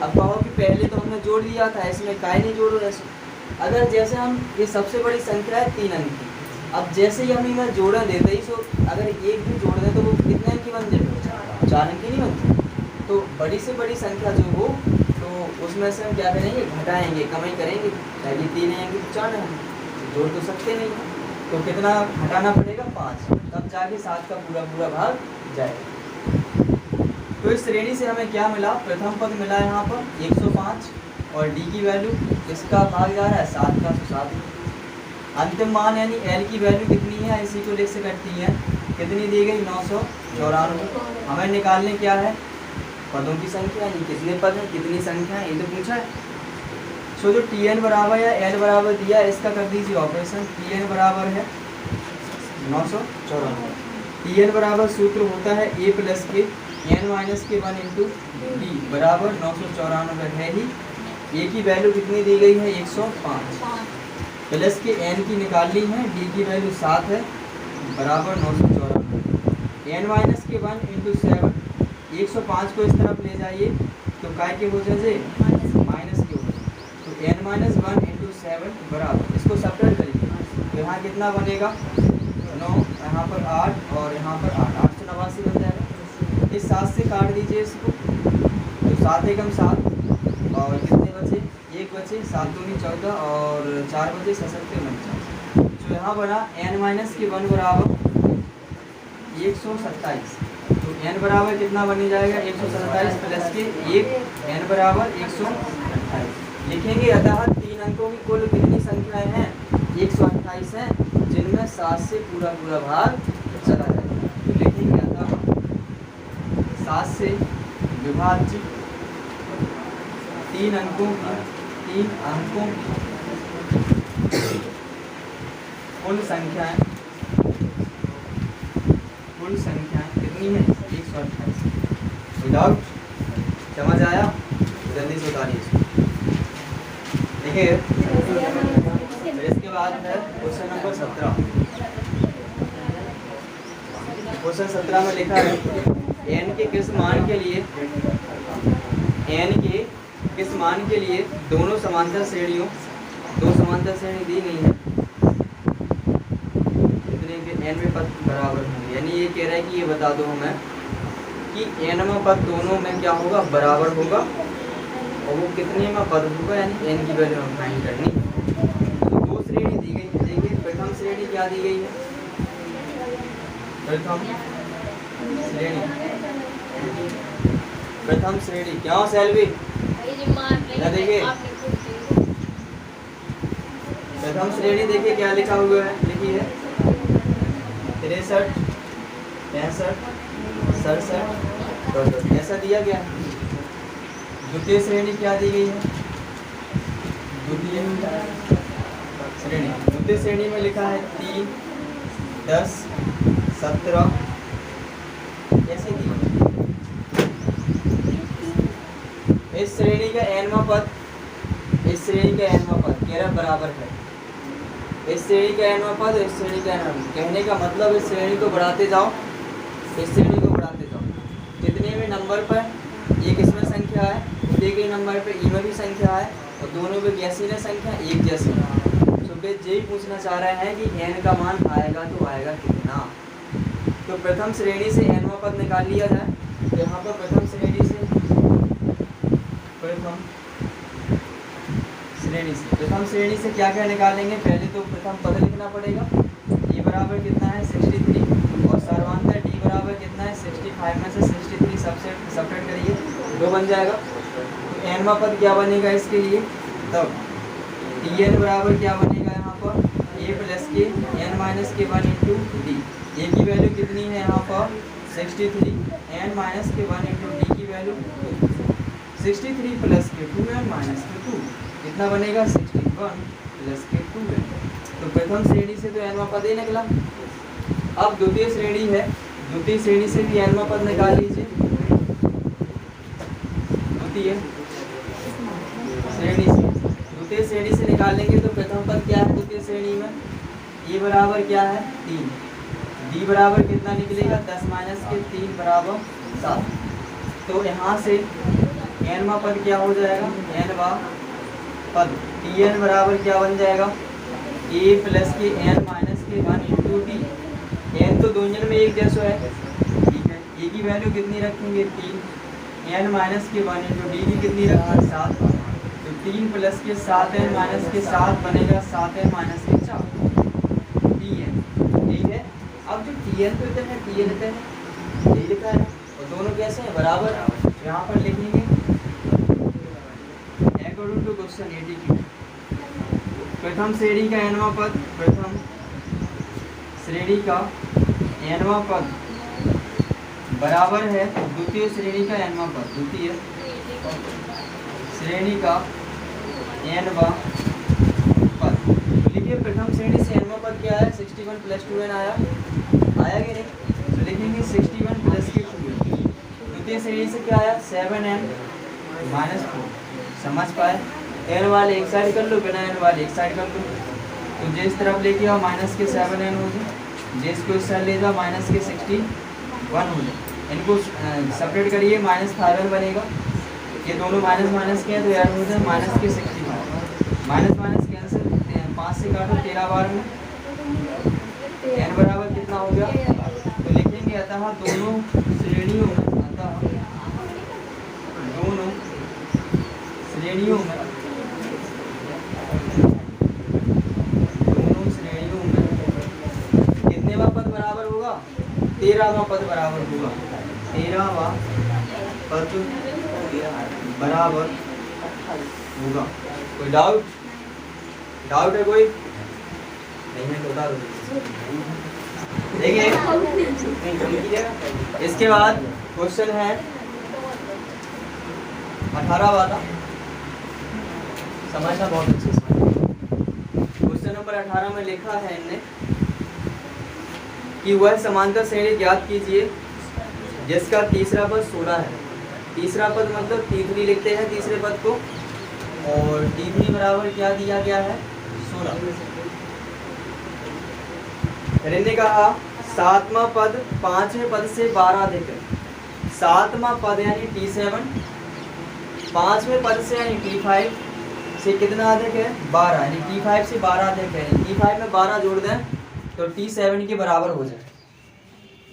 अब कहो कि पहले तो हमने जोड़ दिया था, इसमें काहे नहीं जोड़ो ऐसे। अगर जैसे हम, ये सबसे बड़ी संख्या है 3 अंक की, अब जैसे ही हम इन्हें जोड़ा देते ही, सो अगर एक भी जोड़ दें तो वो कितने अंक की बन जाए, 4 अंक की नहीं बनती। तो बड़ी से बड़ी संख्या जो हो तो उसमें से हम क्या करेंगे, घटाएंगे, कमाई करेंगे। पहले 3 अंक की 4 है, जोड़ तो सकते नहीं। तो कितना घटाना पड़ेगा, 5, तब जाके 7 का पूरा भाग जाएगा। तो इस श्रेणी से हमें क्या मिला, प्रथम पद मिला यहाँ पर 105 और डी की वैल्यू इसका भाग जा रहा है 7 का, तो 7। अंतिम मान यानी एल की वैल्यू कितनी है, इसी को लिख से कटती है, कितनी दी गई 994। हमें निकालने क्या है, पदों की संख्या, यानी कितने पद हैं, कितनी संख्या है, ये तो पूछा है। सो जो टी एन बराबर या एल बराबर दिया है इसका कर दीजिए ऑपरेशन। टी एन बराबर है 994। टी एन बराबर सूत्र होता है ए प्लस के एन माइनस के 1 इंटू डी बराबर 994 है ही। ए की वैल्यू कितनी दी गई है 105, प्लस के एन की निकालनी है, डी की वैल्यू 7 है बराबर 994। एन माइनस के 1 इंटू 7, 105 को इस तरफ ले जाइए तो काय के हो जाए माइनस के हो जाए, तो एन माइनस 1 इंटू 7 बराबर, इसको सब्ट्रैक्ट करिए तो यहाँ कितना बनेगा 9, यहाँ पर 8 और यहाँ पर 8, 889 बन जाएगा। इस 7 से काट दीजिए इसको, तो 7 एकम 7 और कितने बचे, 1 बचे, 7 दूनी 14 और 4 बचे 7 49। तो यहाँ बना n माइनस के 1 बराबर 127। तो n बराबर कितना बन जाएगा 127 प्लस के 1, n बराबर 128 लिखेंगे। अतः 3 अंकों की कुल कितनी संख्याएं हैं 128 हैं, जिनमें 7 से पूरा भाग चला जाएगा। तो लिखेंगे अतः 7 से विभाज्य 3 अंकों की कुल संख्याएं कितनी है 128। विदाउट समझ आया, जल्दी से उतारिए इसको। देखिए फिर इसके बाद है क्वेश्चन नंबर 17। क्वेश्चन 17 में लिखा है n के किस मान के लिए दोनों समांतर श्रेणियों, 2 समांतर श्रेणी दी गई है, कितने के n में पद बराबर होंगे। यानी ये कह रहा है कि ये बता दो हमें कि n में पद दोनों में क्या होगा बराबर होगा, और वो कितने में पद होगा, यानी n की वैल्यू हम फाइंड करनी। तो 2 श्रेणी दी गई है। देखिए प्रथम श्रेणी क्या दी गई है, प्रथम श्रेणी क्या हो सैलवी, देखिए प्रथम श्रेणी देखिए क्या लिखा हुआ है, लिखी है 63, 65, 67, 64 ऐसा दिया गया। द्वितीय श्रेणी क्या दी गई है, द्वितीय श्रेणी में लिखा है 3, 10, 17 ऐसे दी। इस श्रेणी का nवां पद कह रहा बराबर है, इस श्रेणी का nवां पद इस श्रेणी का nवां। कहने का मतलब इस श्रेणी को बढ़ाते जाओ, इस श्रेणी को बढ़ाते जाओ, कितने भी नंबर पर एक इसमें संख्या है, दी गई नंबर पे ई में भी संख्या है, और दोनों में कैसी है संख्या एक जैसी। तो वे यही पूछना चाह रहे हैं कि n का मान आएगा तो आएगा कितना। तो प्रथम श्रेणी से nवां पद निकाल लिया जाए। तो यहाँ पर प्रथम श्रेणी से क्या क्या निकालेंगे, पहले तो प्रथम पद लिखना पड़ेगा। ए बराबर कितना है 63 और सर्वांतर डी बराबर कितना है 65 में से 63 सब्ट्रैक्ट करिए 2 बन जाएगा। तो nवां पद क्या बनेगा इसके लिए, तब टी एन बराबर क्या बनेगा यहाँ पर ए प्लस के एन माइनस के 1 इंटू डी। ए की वैल्यू कितनी है यहाँ पर 63, एन माइनस के 1 इंटू डी की वैल्यू 2। 63 प्लस के 2 एन माइनस के 2 कितना बनेगा 61 प्लस के 2 एन। तो प्रथम श्रेणी से तो एनवां पद ही निकला। अब द्वितीय श्रेणी है, द्वितीय श्रेणी से भी एनवां पद निकाल लीजिए। द्वितीय श्रेणी से निकालेंगे तो प्रथम पद क्या है द्वितीय श्रेणी में, ए बराबर क्या है 3, डी बराबर कितना निकलेगा 10 माइनस के 3 बराबर 7। तो यहाँ से एनवां पद क्या हो जाएगा, एनवां पद टी एन बराबर क्या बन जाएगा ए प्लस के एन माइनस के 1 इंटू डी। एन तो दोनों में एक जैसा है, ठीक है। ए की वैल्यू कितनी रखेंगे 3, एन माइनस के 1 इंटू डी की कितनी रखेंगे 7। तो 3 प्लस के 7 एन माइनस के 7 बनेगा 7 एन माइनस के 4 टी एन, ठीक है। अब जो टी एन तो इतना है टी एन इतना है, यही लिखा है, और दोनों कैसे हैं, बराबर। यहाँ पर लिखेंगे अकॉर्डिंग टू क्वेश्चन 82 प्रथम श्रेणी का nवां पद, प्रथम श्रेणी का nवां पद बराबर है द्वितीय श्रेणी का nवां पद, द्वितीय श्रेणी का nवां पद। लिखिए प्रथम श्रेणी से nवां पद क्या है, 61 + 2n आया कि नहीं, तो लिखेंगे 61 + 2n। द्वितीय श्रेणी से क्या आया, 7n - 4। समझ पाए, n वाले एक साइड कर लो, बिना n वाले एक साइड कर लो, तो जिस तरफ लेके आओ माइनस के 7n हो जाए, जिसको इस साइड ले जाओ माइनस के 61 हो जाए। इनको सेपरेट करिए, -5n बनेगा, ये दोनों माइनस माइनस के हैं तो यार हो जाए माइनस के 65, माइनस माइनस कैंसिल, 5 से काटो 13 बार में n बराबर कितना हो गया, तो लिखेंगे अतः दोनों श्रेणियों में, अतः दोनों श्रेणियों में, दोनों श्रेणियों में कितनेवां पद बराबर होगा, 13वां पद बराबर होगा, 13वां पद बराबर होगा। कोई डाउट है कोई, नहीं है तो बता दो। देखिए इसके बाद क्वेश्चन है 18 वाला, समझना बहुत अच्छे से। क्वेश्चन नंबर 18 में लिखा है इनने कि वह समांतर श्रेणी ज्ञात कीजिए जिसका तीसरा पद 16 है। तीसरा पद मतलब T3 लिखते हैं तीसरे पद को, और T3 बराबर क्या दिया गया है, 16। फिर इन्होंने कहा सातवां पद पांचवें पद से 12 अधिक है। सातवां पद यानी T7 पांचवें पद से यानी T5 से कितना अधिक है, 12, यानी T5 से 12 अधिक है। T5 में 12 जोड़ दें तो T7 के बराबर हो जाए,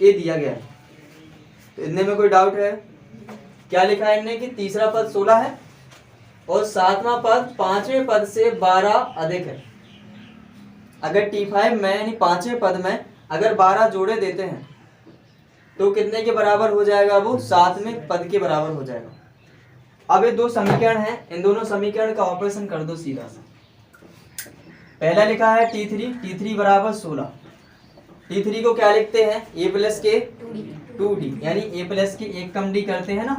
ये दिया गया है। तो इनमें में कोई डाउट है, क्या लिखा है इनने कि तीसरा पद 16 है और सातवां पद पांचवें पद से 12 अधिक है। अगर T5 में यानी पांचवें पद में अगर 12 जोड़े देते हैं तो कितने के बराबर हो जाएगा, वो सातवें पद के बराबर हो जाएगा। अब ये दो समीकरण हैं, इन दोनों समीकरण का ऑपरेशन कर दो सीधा सा। पहला लिखा है T3 बराबर 16। T3 को क्या लिखते हैं, a प्लस के 2d, यानी a प्लस के 1 कम d करते हैं ना,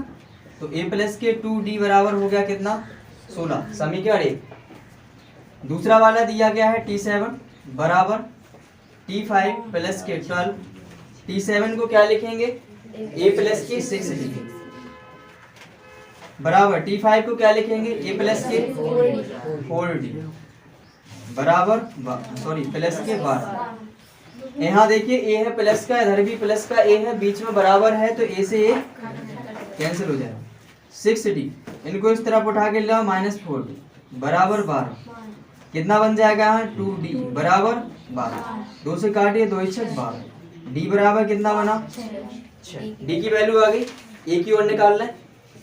तो a प्लस के 2d बराबर हो गया कितना, 16, समीकरण 1। दूसरा वाला दिया गया है T7 बराबर T5 प्लस के 12। T7 को क्या लिखेंगे, a प्लस के 6d बराबर T5 को क्या लिखेंगे, a प्लस के 4d बराबर प्लस के 12। यहाँ देखिए a है प्लस का, इधर भी प्लस का a है, बीच में बराबर है तो a से a कैंसिल हो जाएगा। 6d इनको इस तरफ उठा के लाओ, -4d बराबर 12, कितना बन जाएगा यहाँ 2d बराबर 12, 2 से काटिए 2 × 6 12, d बराबर कितना बना 6। d की वैल्यू आ गई, a की ओर निकाल लें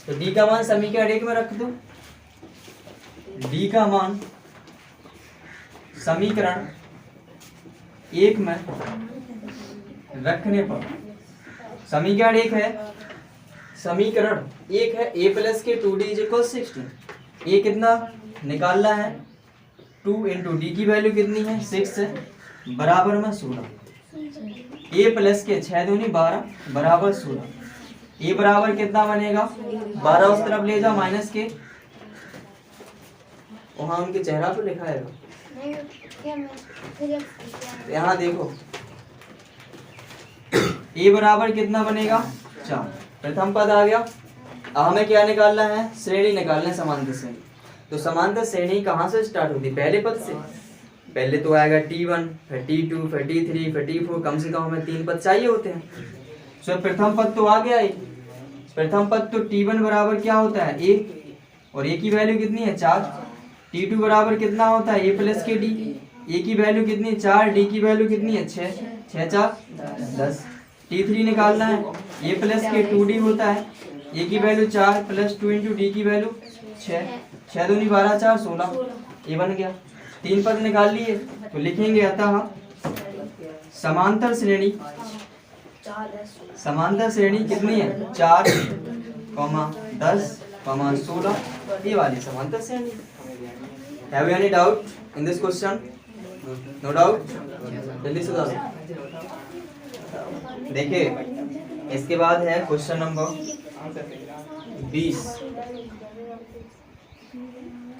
तो d का मान समीकरण 1 में रख दो। d का मान समीकरण 1 में रखने पर समीकरण 1 है, a प्लस के 2d = 16। a कितना निकालना है, 2 × d की वैल्यू कितनी है 6 है, बराबर में 16। a प्लस के 6 दूनी 12 बराबर 16। a बराबर कितना बनेगा, 12 उस तरफ ले जाओ माइनस के, वहां उनके चेहरा पे लिखा है, यहाँ देखो a बराबर कितना बनेगा 4, प्रथम पद आ गया। अब हमें क्या निकालना है, श्रेणी निकालना है, समांतर श्रेणी। तो समांतर श्रेणी कहाँ से स्टार्ट होती है, पहले पद से। पहले तो आएगा T1 फिर T2 फिर T3 फिर T4, कम से कम हमें 3 पद चाहिए होते हैं। तो प्रथम पद तो आ गया, प्रथम पद तो T1 बराबर क्या होता है a, और a की वैल्यू कितनी है 4। T2 बराबर कितना होता है a प्लस के d, a की वैल्यू कितनी है 4, d की वैल्यू कितनी है 6, 6 4 10। T3 निकालना है, a प्लस के 2d होता है, a की वैल्यू 4 प्लस 2 × d की वैल्यू 6, 6 दूनी 12 4 16, ये बन गया। 3 पद निकाल लिए तो लिखेंगे अतः समांतर श्रेणी समांतर श्रेणी कितनी है? 4, 10, 16, ये वाली समांतर श्रेणी। Have you any doubt in this question? No doubt? जल्दी से बताओ। देखिए इसके बाद है क्वेश्चन नंबर 20।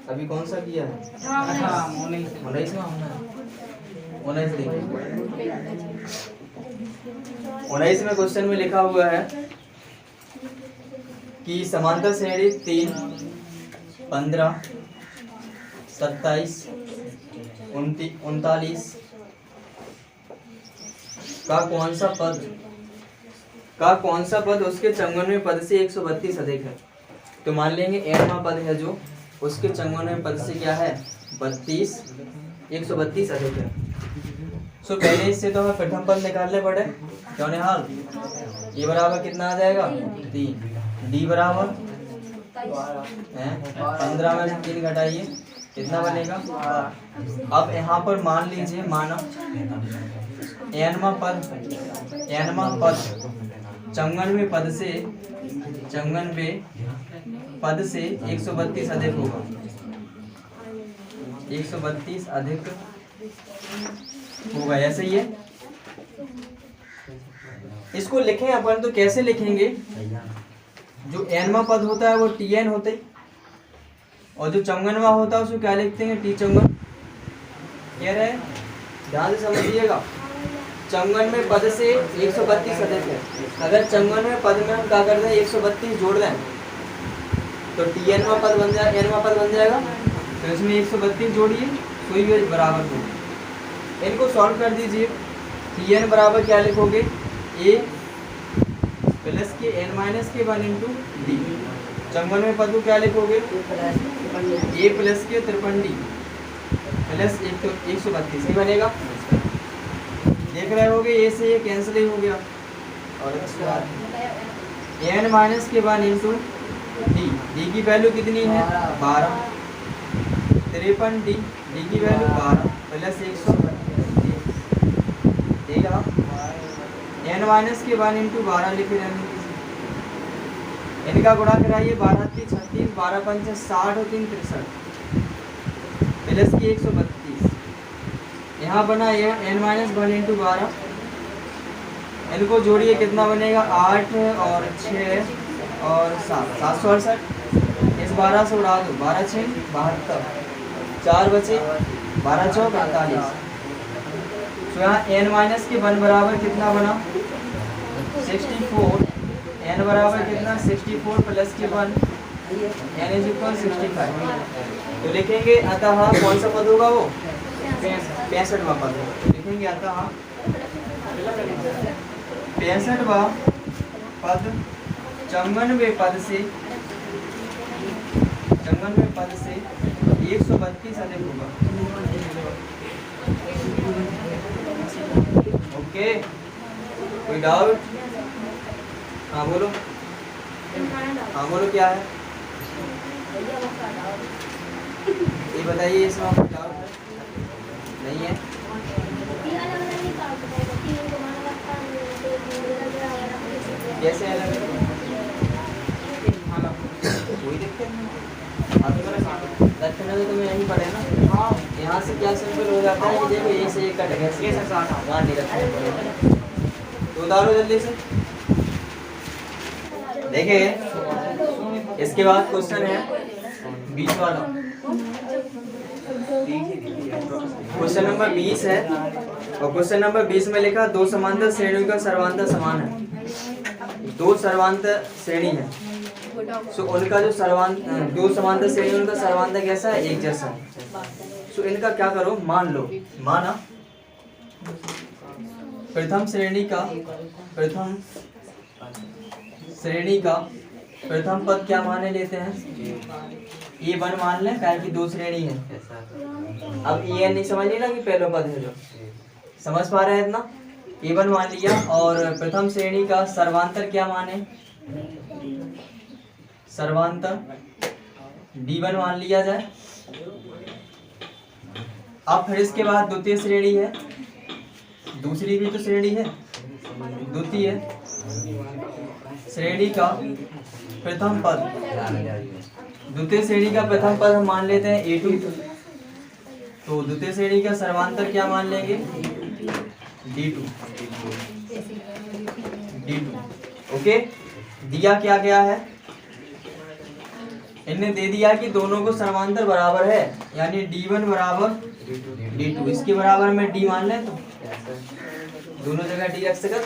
अभी कौन सा किया है? 19 में हमने 19 देखिए 19 में क्वेश्चन में लिखा हुआ है कि समांतर श्रेणी 3, 15, 27, 39 का कौन सा पद उसके चंगुन पद से 132 अधिक है। तो मान लेंगे n पद है जो उसके चंगुन पद से क्या है? 132 अधिक है। सो पहले इससे तो हमें प्रथम पद निकालने पड़े। क्यों निहाल? ये बराबर कितना आ जाएगा? 3। डी बराबर 15 में से 3 घटाइए कितना बनेगा? अब यहाँ पर मान लीजिए माना n पद चंगुन पद से 132 अधिक होगा। 132 अधिक होगा, ऐसे ही है। इसको लिखें अपन तो कैसे लिखेंगे? जो n पद होता है वो tn होता है और जो चंगुनवा होता है उसको क्या लिखते हैं? टी चंगुन। कह रहे हैं, ध्यान से समझिएगा। चंगुन में पद से 132 अधिक है। अगर चंगुन में पद में हम क्या कर दें? 132 जोड़ दें तो tn पद बन जाएगा, n पद बन जाएगा। तो इसमें 132 जोड़िए तो ये बराबर होगा। इनको सॉल्व कर दीजिए। tn बराबर क्या लिखोगे? a प्लस के n माइनस के 1 इंटू डी। चंगुन में पद को क्या लिखोगे? a प्लस के 53d प्लस 132 ही बनेगा। देख रहे होगे ए से ये कैंसिल ही हो गया। और इसके बाद n माइनस के 1 इंटू डी की वैल्यू कितनी है? 12। 53d डी की वैल्यू 12 प्लस 132। ठीक है, n माइनस के 1 इंटू 12 लिखे रहेंगे। इनका गुणा कराइए। 12 3 36, 12 5 60 और 3 63 प्लस की 132। यहाँ बना ये n माइनस 1 इंटू 12। इनको जोड़िए कितना बनेगा? 8 और 6 और 7 768। इस 12 से उड़ा दो। 12 6 72, 4 बचे 12 चौक 48। तो यहाँ n माइनस के 1 बराबर कितना बना? 64। n बराबर कितना? 64 प्लस के 1 n इज इक्वल 65। तो लिखेंगे अतः कौन सा पद होगा? वो 65वां पद होगा। लिखेंगे अतः 65वां पद चंगुनवे पद से 132 अधिक होगा। ओके, कोई डाउट? हाँ बोलो। हाँ बोलो, क्या है ये बताइए। इसमें आपको डाउट है? नहीं है? कैसे अलग है? कोई दिक्कत नहीं। तो तुम्हें यहीं पढ़े ना। हाँ, यहाँ से क्या सिंपल हो जाता है कि देखो ये से एक कट गया, वहाँ नहीं रखना पड़ेगा। तो उतारो जल्दी से। देखिए इसके बाद क्वेश्चन है 20 वाला। क्वेश्चन नंबर 20 है और क्वेश्चन नंबर 20 में लिखा दो समांतर श्रेणियों का सर्वांतर समान है। दो समांतर श्रेणी है, सो उनका जो दो समांतर श्रेणी उनका सर्वांतर कैसा है? एक जैसा है। सो इनका क्या करो? मान लो, माना प्रथम श्रेणी का प्रथम पद क्या माने लेते हैं? A1 मान लें, क्या कि दो श्रेणी है। अब EN नहीं समझ लेना कि पहला पद है, जो समझ पा रहे हैं इतना। A1 मान लिया और प्रथम श्रेणी का सर्वांतर क्या माने? सर्वांतर D1 मान लिया जाए। अब फिर इसके बाद द्वितीय श्रेणी है, दूसरी भी तो श्रेणी है, द्वितीय श्रेणी का प्रथम पद। द्वितीय श्रेणी का प्रथम पद हम मान लेते हैं A2। तो द्वितीय श्रेणी का सर्वांतर क्या मान लेंगे? D2। ओके, दिया क्या गया है? इन्हें दे दिया कि दोनों को समांतर बराबर है, यानी D1 बराबर D2। इसके बराबर में D मान लें तो दोनों जगह D रख सकते।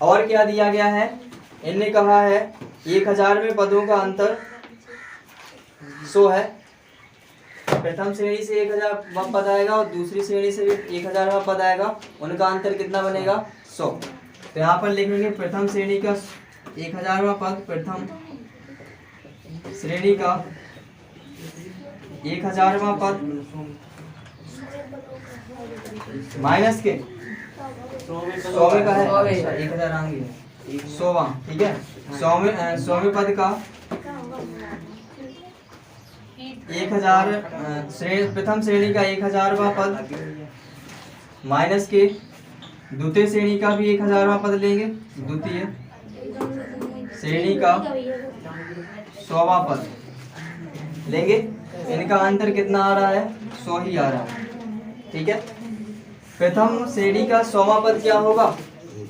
और क्या दिया गया है? इन्हें कहा है 1000वें पदों का अंतर 100 है। प्रथम श्रेणी से 1000वां पद आएगा और दूसरी श्रेणी से 1000वां पद आएगा, उनका अंतर कितना बनेगा? 100। तो यहाँ पर लिखेंगे प्रथम श्रेणी का 1000वां पद, प्रथम श्रेणी का 1000वां पद माइनस के 100वें का है, 1000 आएंगे 100वां, ठीक है। 100वें पद का 1000 प्रथम श्रेणी का 1000वां पद माइनस के द्वितीय श्रेणी का भी 1000वां पद लेंगे, द्वितीय श्रेणी का 100वां पद लेंगे। इनका अंतर कितना आ रहा है? 100 ही आ रहा है, ठीक है। प्रथम श्रेणी का 100वां पद क्या होगा?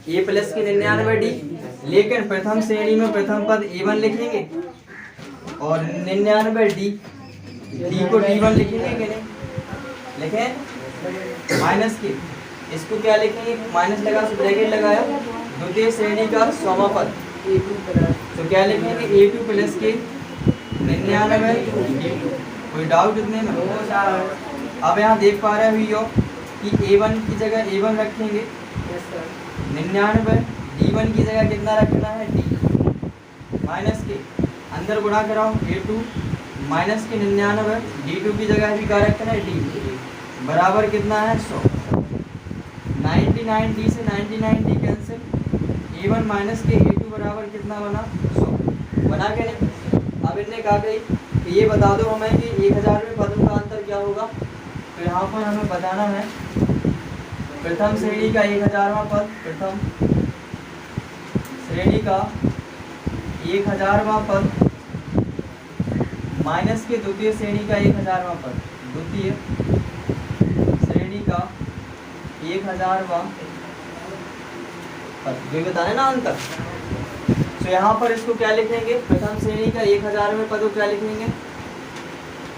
A प्लस के 99D। लेकिन प्रथम श्रेणी में प्रथम पद A1 लिखेंगे और 99D D को D1 लिखेंगे कि नहीं? लिखें माइनस के, इसको क्या लिखेंगे? माइनस लगा ब्रैकेट लगाया, द्वितीय श्रेणी का 100वां पद, तो क्या लिखेंगे? A2 प्लस के 99D। कोई डाउट इतने में? अब यहाँ देख पा रहे हो कि A1 की जगह A1 रखेंगे, 99 D1 की जगह कितना रखना है? D माइनस के अंदर गुणा कराओ A2 माइनस के 99 D2 की जगह भी क्या रखना है? D बराबर कितना है? 100। 99D से 99D कैंसिल, A1 माइनस के A2 बराबर कितना बना? 100 बना के नहीं। अब इनने कहा कि ये बता दो हमें कि 1000वें पदों का अंतर क्या होगा। तो यहाँ पर हमें बताना है प्रथम श्रेणी का 1000वां पद, प्रथम श्रेणी का 1000वां पद माइनस के द्वितीय श्रेणी का 1000वां पद, द्वितीय श्रेणी का 1000वां पद, जो बताना ना अंतर। तो यहाँ पर इसको क्या लिखेंगे? प्रथम श्रेणी का 1000वें पद को क्या लिखेंगे?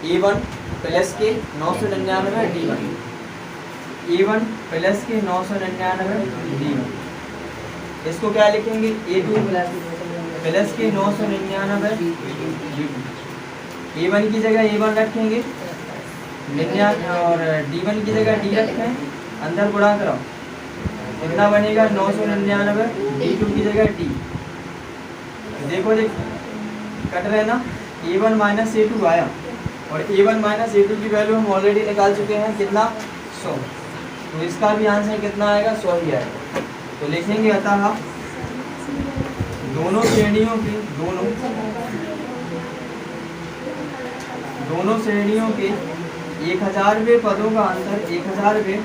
A1 प्लस के 999 D1, A1 प्लस के 999 D1। इसको क्या लिखेंगे? A2 प्लस के 999 D2। A1 की जगह A1 रखेंगे, 99 और D1 की जगह D रखें, अंदर गुणा कराओ, कितना बनेगा? 999 D2 की जगह D। देखो कट रहे ना, A1 माइनस A2 आया और A1 माइनस A2 की वैल्यू हम ऑलरेडी निकाल चुके हैं, कितना? 100। तो इसका भी आंसर कितना आएगा? 100 ही आएगा। तो लिखेंगे अतः दोनों श्रेणियों के दोनों श्रेणियों के 1000वें पदों का अंतर 1000वें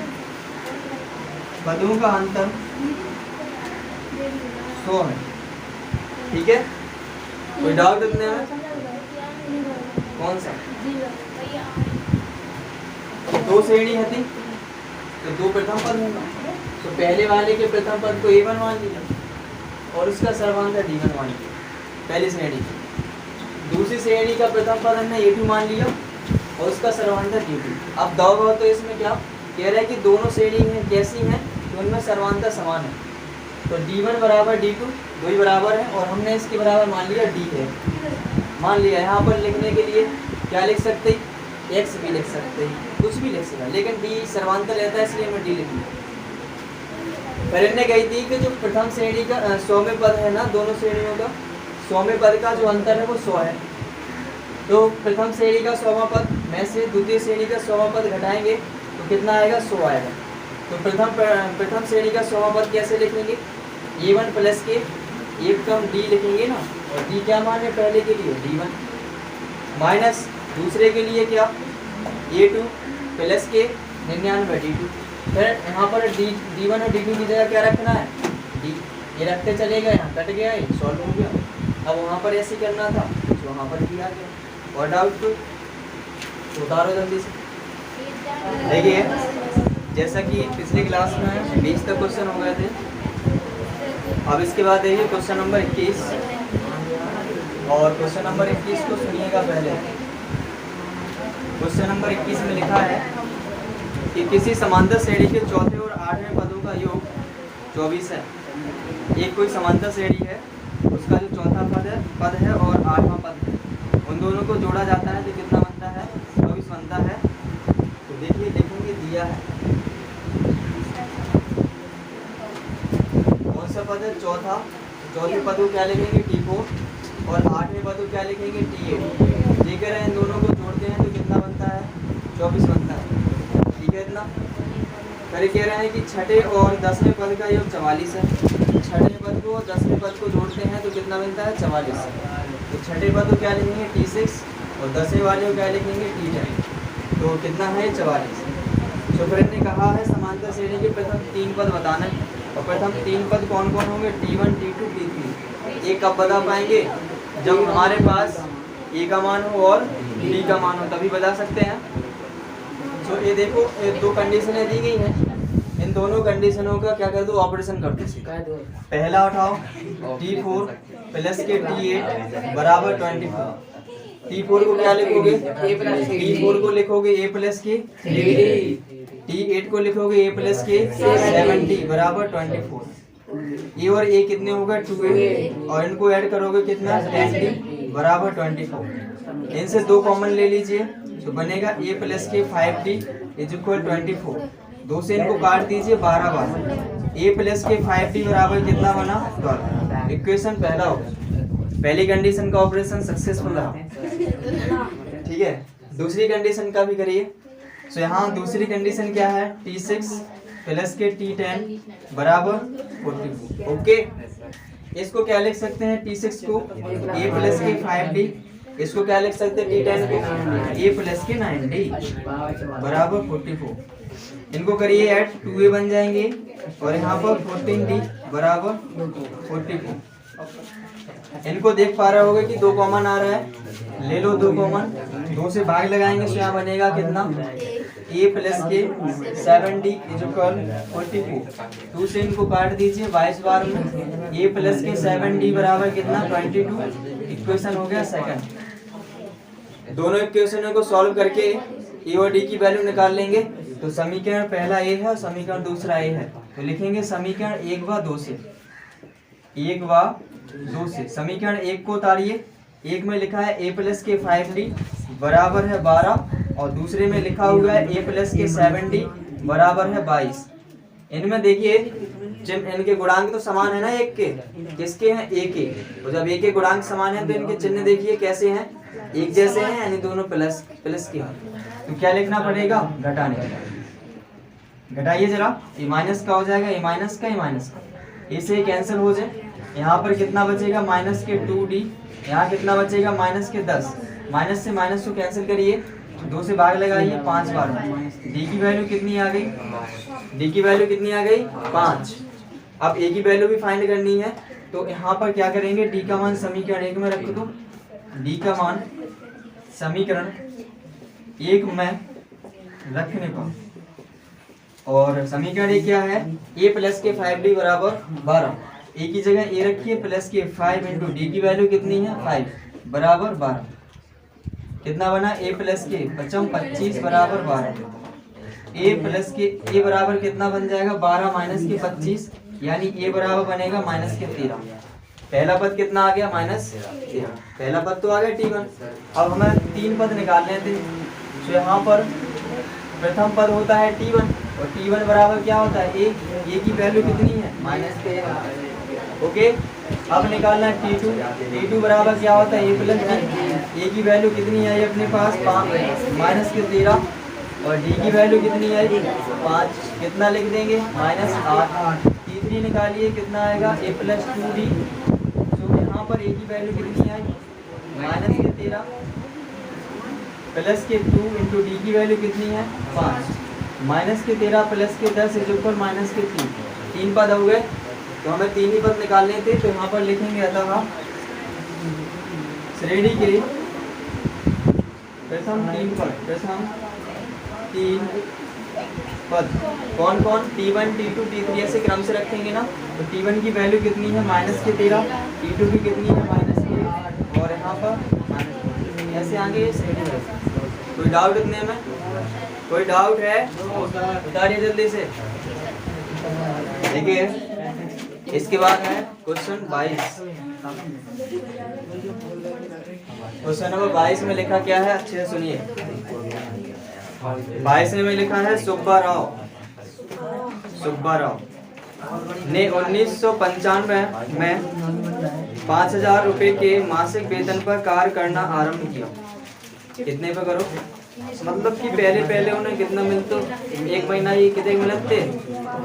पदों का अंतर 100 है, ठीक है। कोई डाउट इतने में? कौन सा? दो श्रेणी है थी तो दो प्रथम पद होगा, तो पहले वाले के प्रथम पद को A1 मान लिया और उसका सर्वांतर D1 मान लिया पहली श्रेणी की। दूसरी श्रेणी का प्रथम पद हमने A2 मान लिया और उसका सर्वांतर D2। अब दाव तो इसमें क्या कह रहा है कि दोनों श्रेणी हैं कैसी हैं तो उनमें सर्वांतर समान है, तो D1 बराबर D2 दो ही बराबर है और हमने इसके बराबर मान लिया D है, मान लिया। यहाँ पर लिखने के लिए क्या लिख सकते हैं? X भी लिख सकते हैं, कुछ भी लिख सकते हैं, लेकिन D सर्वांतर रहता है इसलिए मैं D लिख लिया। फिर इनने कही थी कि जो प्रथम श्रेणी का 100वें पद है ना, दोनों श्रेणियों का 100वें पद का जो अंतर है वो 100 है। तो प्रथम श्रेणी का 100वां पद में से द्वितीय श्रेणी का 100वां पद घटाएंगे तो कितना आएगा? 100 आएगा। तो प्रथम श्रेणी का 100वां पद कैसे लिखेंगे? A1 प्लस के एक कम D लिखेंगे ना, और D क्या मान है पहले के लिए? D1 माइनस दूसरे के लिए क्या? A2 प्लस के 99 D2। फिर यहाँ पर D1 और D2 की जगह क्या रखना है, D, ये रखते चले गए, यहाँ कट गया, ये सॉल्व हो गया। अब वहाँ पर ऐसे करना था तो वहाँ पर किया गया। और डाउट तो उतारो जल्दी से। देखिए जैसा कि पिछली क्लास में 20 तक क्वेश्चन हो गए थे, अब इसके बाद देखिए क्वेश्चन नंबर 21, और क्वेश्चन नंबर 21 को सुनिएगा पहले। क्वेश्चन नंबर 21 में लिखा है कि किसी समांतर श्रेणी के चौथे और आठवें पदों का योग 24 है। एक कोई समांतर श्रेणी है, उसका जो चौथा पद है और आठवां पद है, उन दोनों को जोड़ा जाता है तो कितना बनता है, 24 बनता है। तो देखिए लिखेंगे, दिया है कौन सा पद है, चौथा, चौथे पद को क्या लिखेंगे, T4, और आठवें पद को क्या लिखेंगे, T8। ये कह रहे हैं इन दोनों को जोड़ते हैं तो कितना बनता है, 24 बनता है। ठीक है इतना। फिर कह रहे हैं कि छठे और 10वें पद का योग 44 है। छठे पद को और 10वें पद को जोड़ते हैं तो कितना बनता है, 44। तो छठे पद को क्या लिखेंगे, T6, और 10वें वाले को क्या लिखेंगे, T10। तो कितना है, 44। तो फिर ने कहा है समांतर श्रेणी के प्रथम 3 पद बताना है, और प्रथम 3 पद कौन कौन होंगे, T1, T2, T3। ये कब बता पाएंगे, जब हमारे पास A का मान हो और D का मान हो, तभी बता सकते हैं। तो ये देखो, ये 2 कंडीशनें दी गई हैं, इन दोनों कंडीशनों का क्या कर दो, ऑपरेशन कर दो। पहला उठाओ, T4 प्लस के T8 बराबर 24। T4 को क्या लिखोगे, T4 को लिखोगे A प्लस के T8 को लिखोगे A प्लस के 70 बराबर 24। A और A कितने होगा, 2A, और इनको ऐड करोगे कितना, 10D बराबर 24। इनसे 2 कॉमन ले लीजिए तो बनेगा A प्लस के 5D इज इक्वल 24। 2 से इनको काट दीजिए, 12 बार। A प्लस के 5D बराबर कितना बना, 12। इक्वेशन पहला हो, पहली कंडीशन का ऑपरेशन सक्सेसफुल रहा। ठीक है, दूसरी कंडीशन का भी करिए। तो यहाँ दूसरी कंडीशन क्या है, T6 प्लस के T10 बराबर 44। ओके, इसको क्या लिख सकते हैं, T6 को A प्लस के 5D, इसको क्या लिख सकते हैं, T10 को A प्लस के 9D बराबर 44। इनको करिए ऐड, 2A बन जाएंगे, और यहाँ पर 14D बराबर 44। इनको देख पा रहे होगे कि 2 कॉमन आ रहा है, ले लो 2 कॉमन, 2 से भाग लगाएंगे तो यहाँ बनेगा कितना, A प्लस के 7D इज इक्वल 44। 2 से इनको काट दीजिए 22 बार में, A प्लस के 7D बराबर कितना, 22। इक्वेशन हो गया सेकंड। दोनों इक्वेशनों को सॉल्व करके A और D की वैल्यू निकाल लेंगे। तो समीकरण पहला A है, समीकरण दूसरा A है, तो लिखेंगे समीकरण 1 व 2 से, 1 व 2 से। समीकरण 1 को उतारिए, 1 में लिखा है A प्लस के 5D बराबर है 12, और दूसरे में लिखा हुआ है A प्लस के 7D बराबर है 22। इनमें देखिए इनके गुणांक तो समान है ना, एक के, किसके हैं, A के। और जब A के गुणांक समान है तो इनके चिन्ह देखिए कैसे हैं, एक जैसे हैं, यानी दोनों प्लस के हैं। तो क्या लिखना पड़ेगा, घटाने का। घटाइए जरा, ये माइनस का हो जाएगा, ये माइनस का, ये माइनस का, इसे कैंसिल हो जाए। यहाँ पर कितना बचेगा, माइनस के 2D, यहाँ कितना बचेगा, माइनस के 10। माइनस से माइनस को कैंसिल करिए, 2 से भाग लगाइए 5 बार में। D की वैल्यू कितनी आ गई, D की वैल्यू कितनी आ गई, 5। अब A की वैल्यू भी फाइंड करनी है, तो यहाँ पर क्या करेंगे, D का मान समीकरण 1 में रख दो, D का मान समीकरण 1 में रखने पर, और समीकरण 1 क्या है, A प्लस के 5D बराबर 12। A की जगह A रखिए, प्लस के 5 इंटू D की वैल्यू कितनी है, 5 बराबर 12। कितना बना, A प्लस के 25 बराबर 12। A प्लस के A बराबर कितना बन जाएगा, 12 माइनस के 25, यानी A बराबर बनेगा माइनस के 13। पहला पद कितना आ गया, माइनस 13। पहला पद तो आ गया T1। अब हमें 3 पद निकालने थे, तो यहाँ पर प्रथम पद होता है T1, और T1 बराबर क्या होता है, A की वैल्यू कितनी है, माइनस 13। ओके, अब निकालना है T2। T2 बराबर क्या होता है, A प्लस D। A की वैल्यू कितनी है अपने पास, 5 माइनस के 13, और D की वैल्यू कितनी है, 5। कितना लिख देंगे, माइनस 8। T3 निकालिए, कितना आएगा, A प्लस 2D। तो यहाँ पर A की वैल्यू कितनी है, माइनस के 13 प्लस के 2 इंटू D की वैल्यू कितनी है, 5। माइनस के 13 प्लस के 10 इज इक्वल माइनस के 3। 3 पद हो गए, तो हमें 3 ही पद निकालने थे, तो यहाँ पर लिखेंगे अतः श्रेणी के प्रथम 3 पद, प्रथम 3 पद कौन कौन, T1 T2 T3 ऐसे क्रम से रखेंगे ना। तो T1 की वैल्यू कितनी है माइनस के 13, T2 की कितनी है माइनस के, और यहाँ पर ऐसे आगे श्रेणी है। कोई डाउट इतने में, कोई डाउट है बताइए जल्दी से। देखिए इसके बाद है क्वेश्चन 22। क्वेश्चन नंबर 22 में लिखा क्या है, अच्छे से सुनिए। 22 में लिखा है सुब्बा राव ने 1995 में 5,000 रुपए के मासिक वेतन पर कार्य करना आरंभ किया। कितने पे करो, मतलब कि पहले उन्हें कितना मिलता, एक महीना ये कितने मिलते,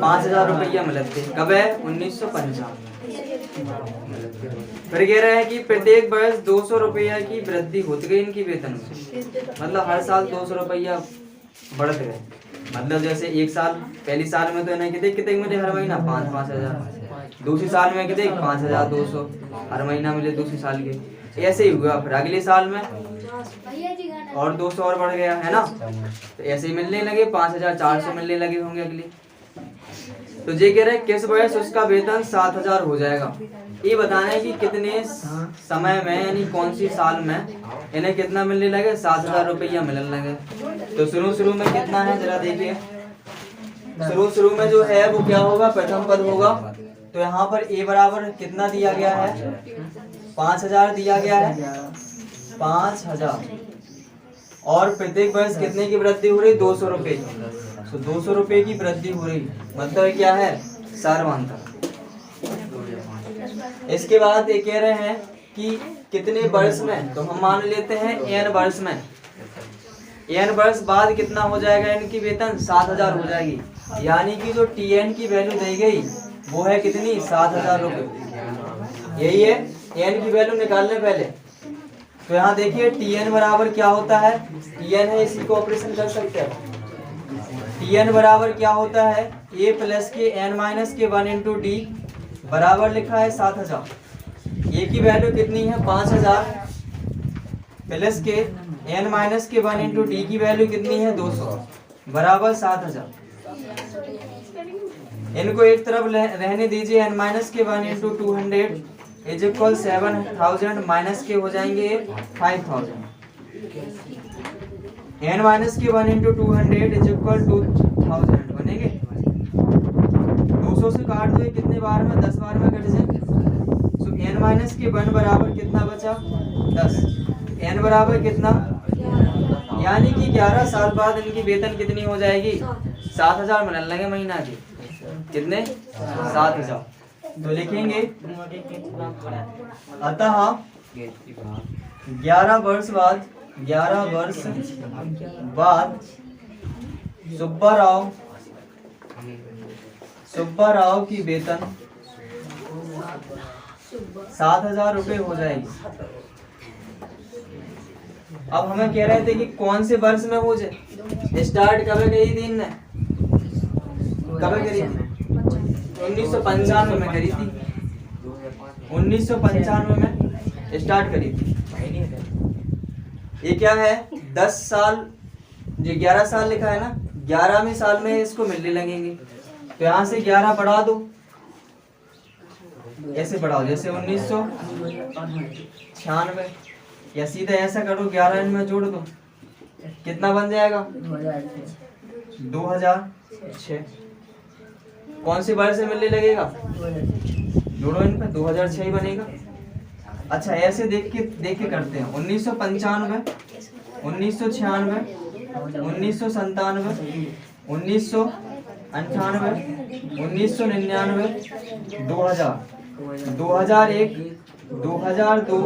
5,000 रुपया मिलते। कब है, 1995। फिर कह रहे हैं कि प्रत्येक वर्ष 200 रुपया की वृद्धि होती गई इनकी वेतन में, मतलब हर साल 200 रुपया बढ़त गए। मतलब जैसे एक साल, पहली साल में तो इन्हें कितने मिले हर महीना 5,000, दूसरी साल में कितने 5,200 हर महीना मिले दूसरी साल के। ऐसे ही हुआ, फिर अगले साल में और 200 और बढ़ गया, है ना। तो ऐसे ही मिलने लगे, 5,400 मिलने लगे होंगे अगली। तो ये कह रहे हैं किस वर्ष उसका वेतन 7,000 हो जाएगा। ये बताना है कि कितने समय में, यानी कौन सी साल में इन्हें कितना मिलने लगे, 7,000 रुपया मिलने लगे। तो शुरू में कितना है जरा देखिए। शुरू में जो है वो क्या होगा, प्रथम पद होगा। तो यहाँ पर ए बराबर कितना दिया गया है, 5,000 दिया गया है, 5,000। और प्रत्येक वर्ष कितने की वृद्धि हो रही, 200 रुपए। तो 200 रुपए की वृद्धि हो रही, मतलब क्या है, सर्वांतर। इसके बाद ये कह रहे हैं कि कितने वर्ष में, तो हम मान लेते हैं n वर्ष में। n वर्ष बाद कितना हो जाएगा इनकी वेतन, 7,000 हो जाएगी। यानी कि जो Tn की वैल्यू दी गई वो है कितनी, 7,000 रुपये। यही है, n की वैल्यू निकालने पहले। तो यहाँ देखिए Tn बराबर क्या होता है, Tn है, इसी को ऑपरेशन कर सकते हैं। Tn बराबर क्या होता है, a प्लस के n माइनस के 1 इंटू डी बराबर लिखा है 7,000। a की वैल्यू कितनी है 5,000 प्लस के n माइनस के 1 इंटू डी की वैल्यू कितनी है 200 बराबर 7,000। इनको एक तरफ रहने दीजिए, n माइनस के 1 इंटू 200 इज इक्वल 7,000 माइनस के हो जाएंगे 5,000। n माइनस के 1 इंटू 200 इज इक्वल 2,000 बनेंगे। 200 से काट दो, कितने बार में, 10 बार में कट जाए। तो n माइनस के 1 बराबर कितना बचा, 10। n बराबर कितना, यानी कि 11 साल बाद इनकी वेतन कितनी हो जाएगी, 7,000 मिलने लगे महीना की। कितने, 7,000। तो लिखेंगे अतः 11 वर्ष बाद सुब्बा राव की वेतन 7,000 रुपये हो जाएगी। अब हमें कह रहे थे कि कौन से वर्ष में हो जाए, स्टार्ट कब करी थी इनने, कब करी थी, 1995 में करी थी। 1995 में स्टार्ट करी थी। ये क्या है, 10 साल, जो 11 साल लिखा है ना, 11वें साल में इसको मिलने लगेंगे। तो यहाँ से 11 बढ़ा दो, ऐसे बढ़ाओ, जैसे 1996, या सीधा ऐसा करो 11 इनमें जोड़ दो, कितना बन जाएगा, 2006। कौन सी वर्ष से मिलने लगेगा, जोड़ो इन पे, 2006 ही बनेगा। अच्छा ऐसे देख के करते हैं, 1995, 1996, 1997, 1998, 1999, 2000, 2001, 2002,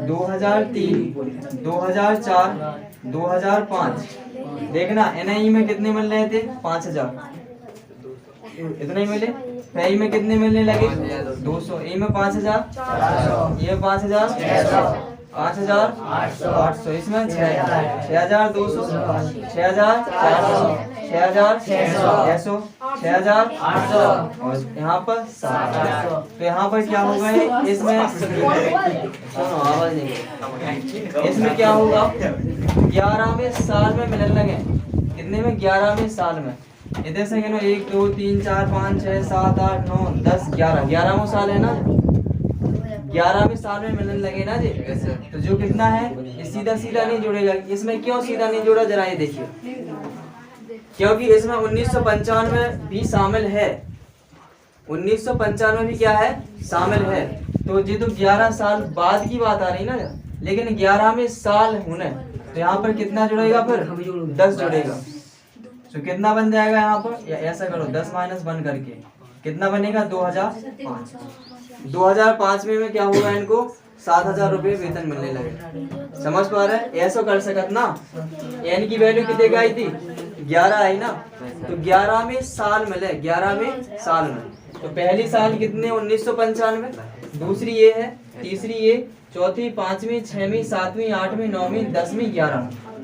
2003, 2004, 2005। देखना NIE में कितने मिल रहे थे, 5,000, इतने ही मिले। FAI में कितने मिलने लगे, 200। ए में 5,000, ये 5,000, 5800, इसमें 6200, 6400, 6600, 6800 और यहाँ पर 700। तो यहाँ पर क्या होगा इसमें आवाज नहीं, इसमें क्या होगा 11वें साल में मिलने लगे। कितने में? 11वें साल में। इधर से 1 2 3 4 5 6 7 8 9 10 11, 11वां साल है ना, 11वें साल में मिलने लगे ना जी। तो जो कितना है ये सीधा सीधा नहीं जुड़ेगा। इसमें क्यों सीधा नहीं जुड़ा जरा ये देखिए, क्योंकि इसमें 1995 भी शामिल है। 1995 भी क्या है? शामिल है। तो ये तो 11 साल बाद की बात आ रही ना, लेकिन 11वें साल होने, तो यहाँ पर कितना जुड़ेगा? फिर 10 जुड़ेगा। तो कितना बन जाएगा यहाँ पर? ऐसा करो 10 माइनस 1 करके कितना बनेगा? 2005। 2005 में क्या होगा? इनको 7000 रुपये वेतन मिलने लगे। समझ पा रहे हैं? ऐसा कर सकत ना। एन की वैल्यू कितने का आई थी? 11 आई ना। तो 11वें साल मिले, 11वें साल में। तो पहली साल कितने? 1995, दूसरी ये है, तीसरी ये, चौथी, पांचवी, छठवीं, सातवीं, आठवीं, 9वीं, 10वीं,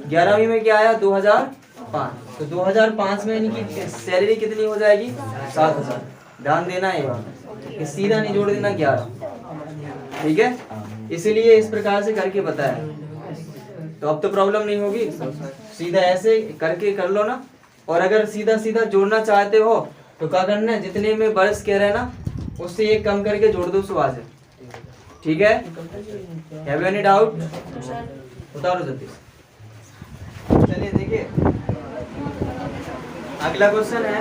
11वीं में क्या आया? 2005। तो 2005 में इनकी सैलरी कितनी हो जाएगी? 7000। ध्यान देना है कि सीधा नहीं जोड़ देना 11। ठीक है, इसीलिए इस प्रकार से करके बताया। तो अब तो प्रॉब्लम नहीं होगी, सीधा ऐसे करके कर लो ना। और अगर सीधा सीधा जोड़ना चाहते हो तो क्या करना है? जितने में वर्ष कह रहे हैं ना, उससे एक कम करके जोड़ दो सुबह से। ठीक है, हैव यू एनी डाउट? उतारो जल्दी। चलिए देखिए, अगला क्वेश्चन है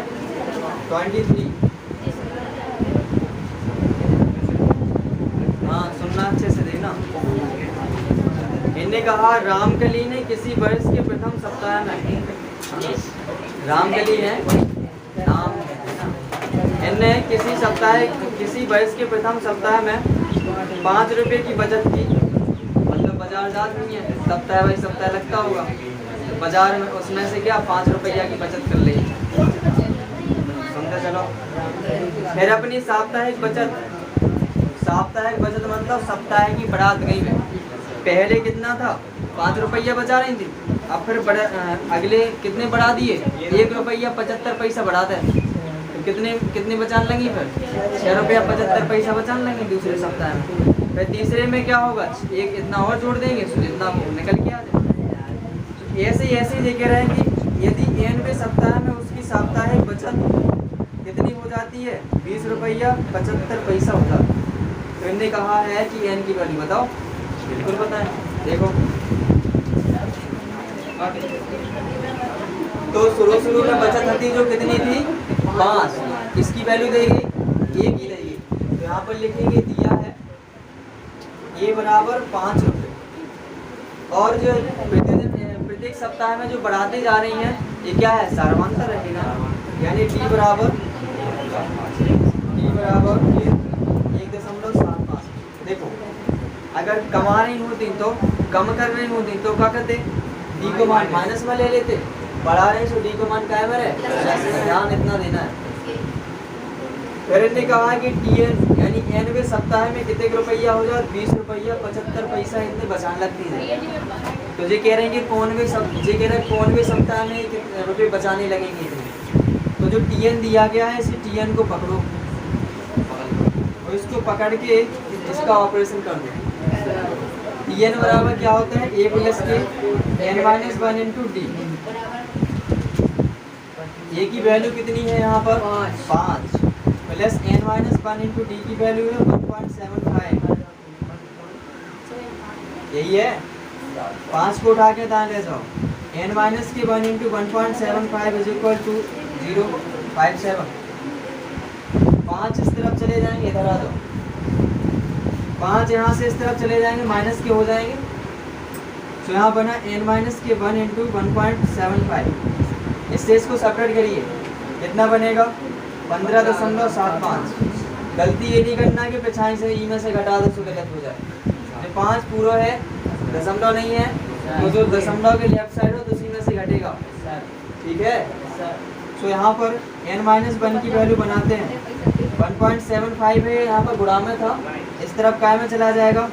23। हाँ, सुनना अच्छे से देखना। इन्हें कहा रामकली ने किसी वर्ष के प्रथम सप्ताह में, रामकली है नाम, इनने किसी वर्ष के प्रथम सप्ताह में 5 रुपए की बचत की। मतलब बाजार जात नहीं है, सप्ताह भाई सप्ताह लगता होगा, तो बाजार में उसमें से क्या 5 रुपया की बचत कर ली। सुनते चलो। फिर अपनी साप्ताहिक बचत मतलब सप्ताह की बढ़ात गई में। पहले कितना था? 5 रुपया बचा रही थी, अब फिर अगले कितने बढ़ा दिए? 1 रुपया 75 पैसा बढ़ा दे। तो कितने बचाने लगी? फिर 6 रुपया 75 पैसा बचाने लगी दूसरे सप्ताह में। फिर तीसरे में क्या होगा? एक इतना और जोड़ देंगे, तो इतना निकल के आ जाए। ऐसे ये कह रहे हैं कि यदि n वें सप्ताह में उसकी साप्ताहिक बचत कितनी हो जाती है? 20 रुपया 75 पैसा होता है। तो इन्होंने कहा है कि n की वैल्यू बताओ। बिल्कुल बताएं, देखो। तो शुरू में बचत थी जो कितनी थी? 5। इसकी वैल्यू देगी 1 ही देगी। तो यहाँ पर लिखेंगे दिया है ये बराबर 5 रुपये। और जो प्रत्येक सप्ताह में जो बढ़ाते जा रही हैं, ये क्या है? सारवांतर रहेगा, यानी t बराबर 1.75। देखो, अगर कमा रही होती तो कम कर रही होती तो क्या करते? डी को मान माइनस में ले लेते। बढ़ा रहे तो डी को मान कायम है, ध्यान इतना देना है। फिर इन्होंने कहा कि टीएन यानी n वें सप्ताह में कितने रुपया हो जाए? 20 रुपया 75 पैसा इतने बचाने लगती है। तो ये कह रहे हैं कि कौन वे सप्ताह में कितने रुपये बचाने लगेंगे इतने। तो जो टीएन दिया गया है, इसी टीएन को पकड़ो और इसको पकड़ के इसका ऑपरेशन कर दो। टीएन बराबर क्या होता है? a प्लस के n-1 इंटू डी। ए की वैल्यू कितनी है यहाँ पर? 5 प्लस n-1 इंटू डी की वैल्यू है 1.75। यही है। 5 को उठा के दाएं ले जाओ। n-1 into 1.75 is equal to 0.57। 5 इस तरफ चले जाएंगे, इधर आ जाओ। 5 यहाँ से इस तरफ चले जाएंगे, माइनस के हो जाएंगे। तो यहाँ बना n-1 इंटू 1.75। इससे इसको सेपरेट करिए, कितना बनेगा? 15.75। गलती ये नहीं करना कि पिछाई से ई में से घटा दो तो गलत हो जाए। 5 पूरा है, दशमलव नहीं है, तो जो दशमलव के लेफ्ट साइड हो तो उसी में से घटेगा। ठीक है, तो यहाँ पर n-1 की वैल्यू बनाते हैं। 1.75 है, यहाँ पर गुणा में था, इस तरफ काय में चला जाएगा?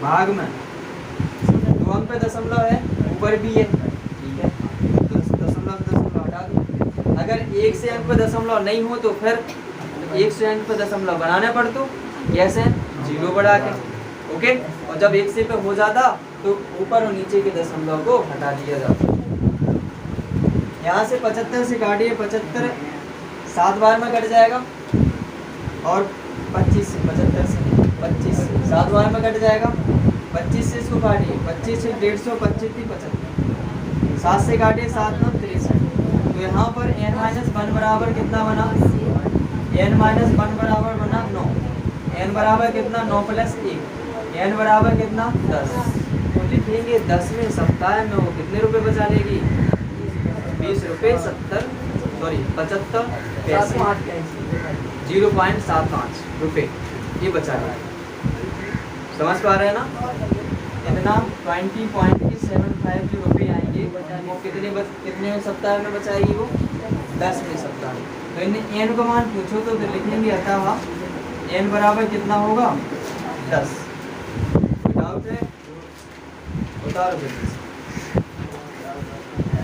भाग में। पे दशमलव है, ऊपर भी है, ठीक है, तो दशमलव हटा दो। अगर एक से अंक पे दशमलव नहीं हो तो फिर एक से अंक पे दशमलव बनाने पड़ते, कैसे? 0 बढ़ा के, ओके। और जब एक से पे हो जाता तो ऊपर और नीचे के दशमलव को हटा दिया जाता। यहाँ से 75 से काटिए, 75 7 बार में कट जाएगा, और 25 से 75 से 25 से 7 बार में कट जाएगा। 25 से इसको काटिए, 25 से 150, 25 थी 75, 7 से काटिए, 7 9 63। तो यहाँ पर n-1 बराबर कितना बना? n-1 बराबर बना 9। n बराबर कितना? 9 + 1। n बराबर कितना? 10। तो लिखेंगे 10वें सप्ताह में वो कितने रुपए बचा लेगी? 20 रुपये 75 पैसे, 0.75 रुपये ये बचा लेगी। समझ पा रहे हैं ना? इतना 20.75 जो रुपये आएंगे वो कितने सप्ताह में बचाएगी? वो 10वें सप्ताह में। तो इन्हें n का मान पूछो तो लिखेंगे अतः n बराबर कितना होगा? 10। डाउट है? उतारो।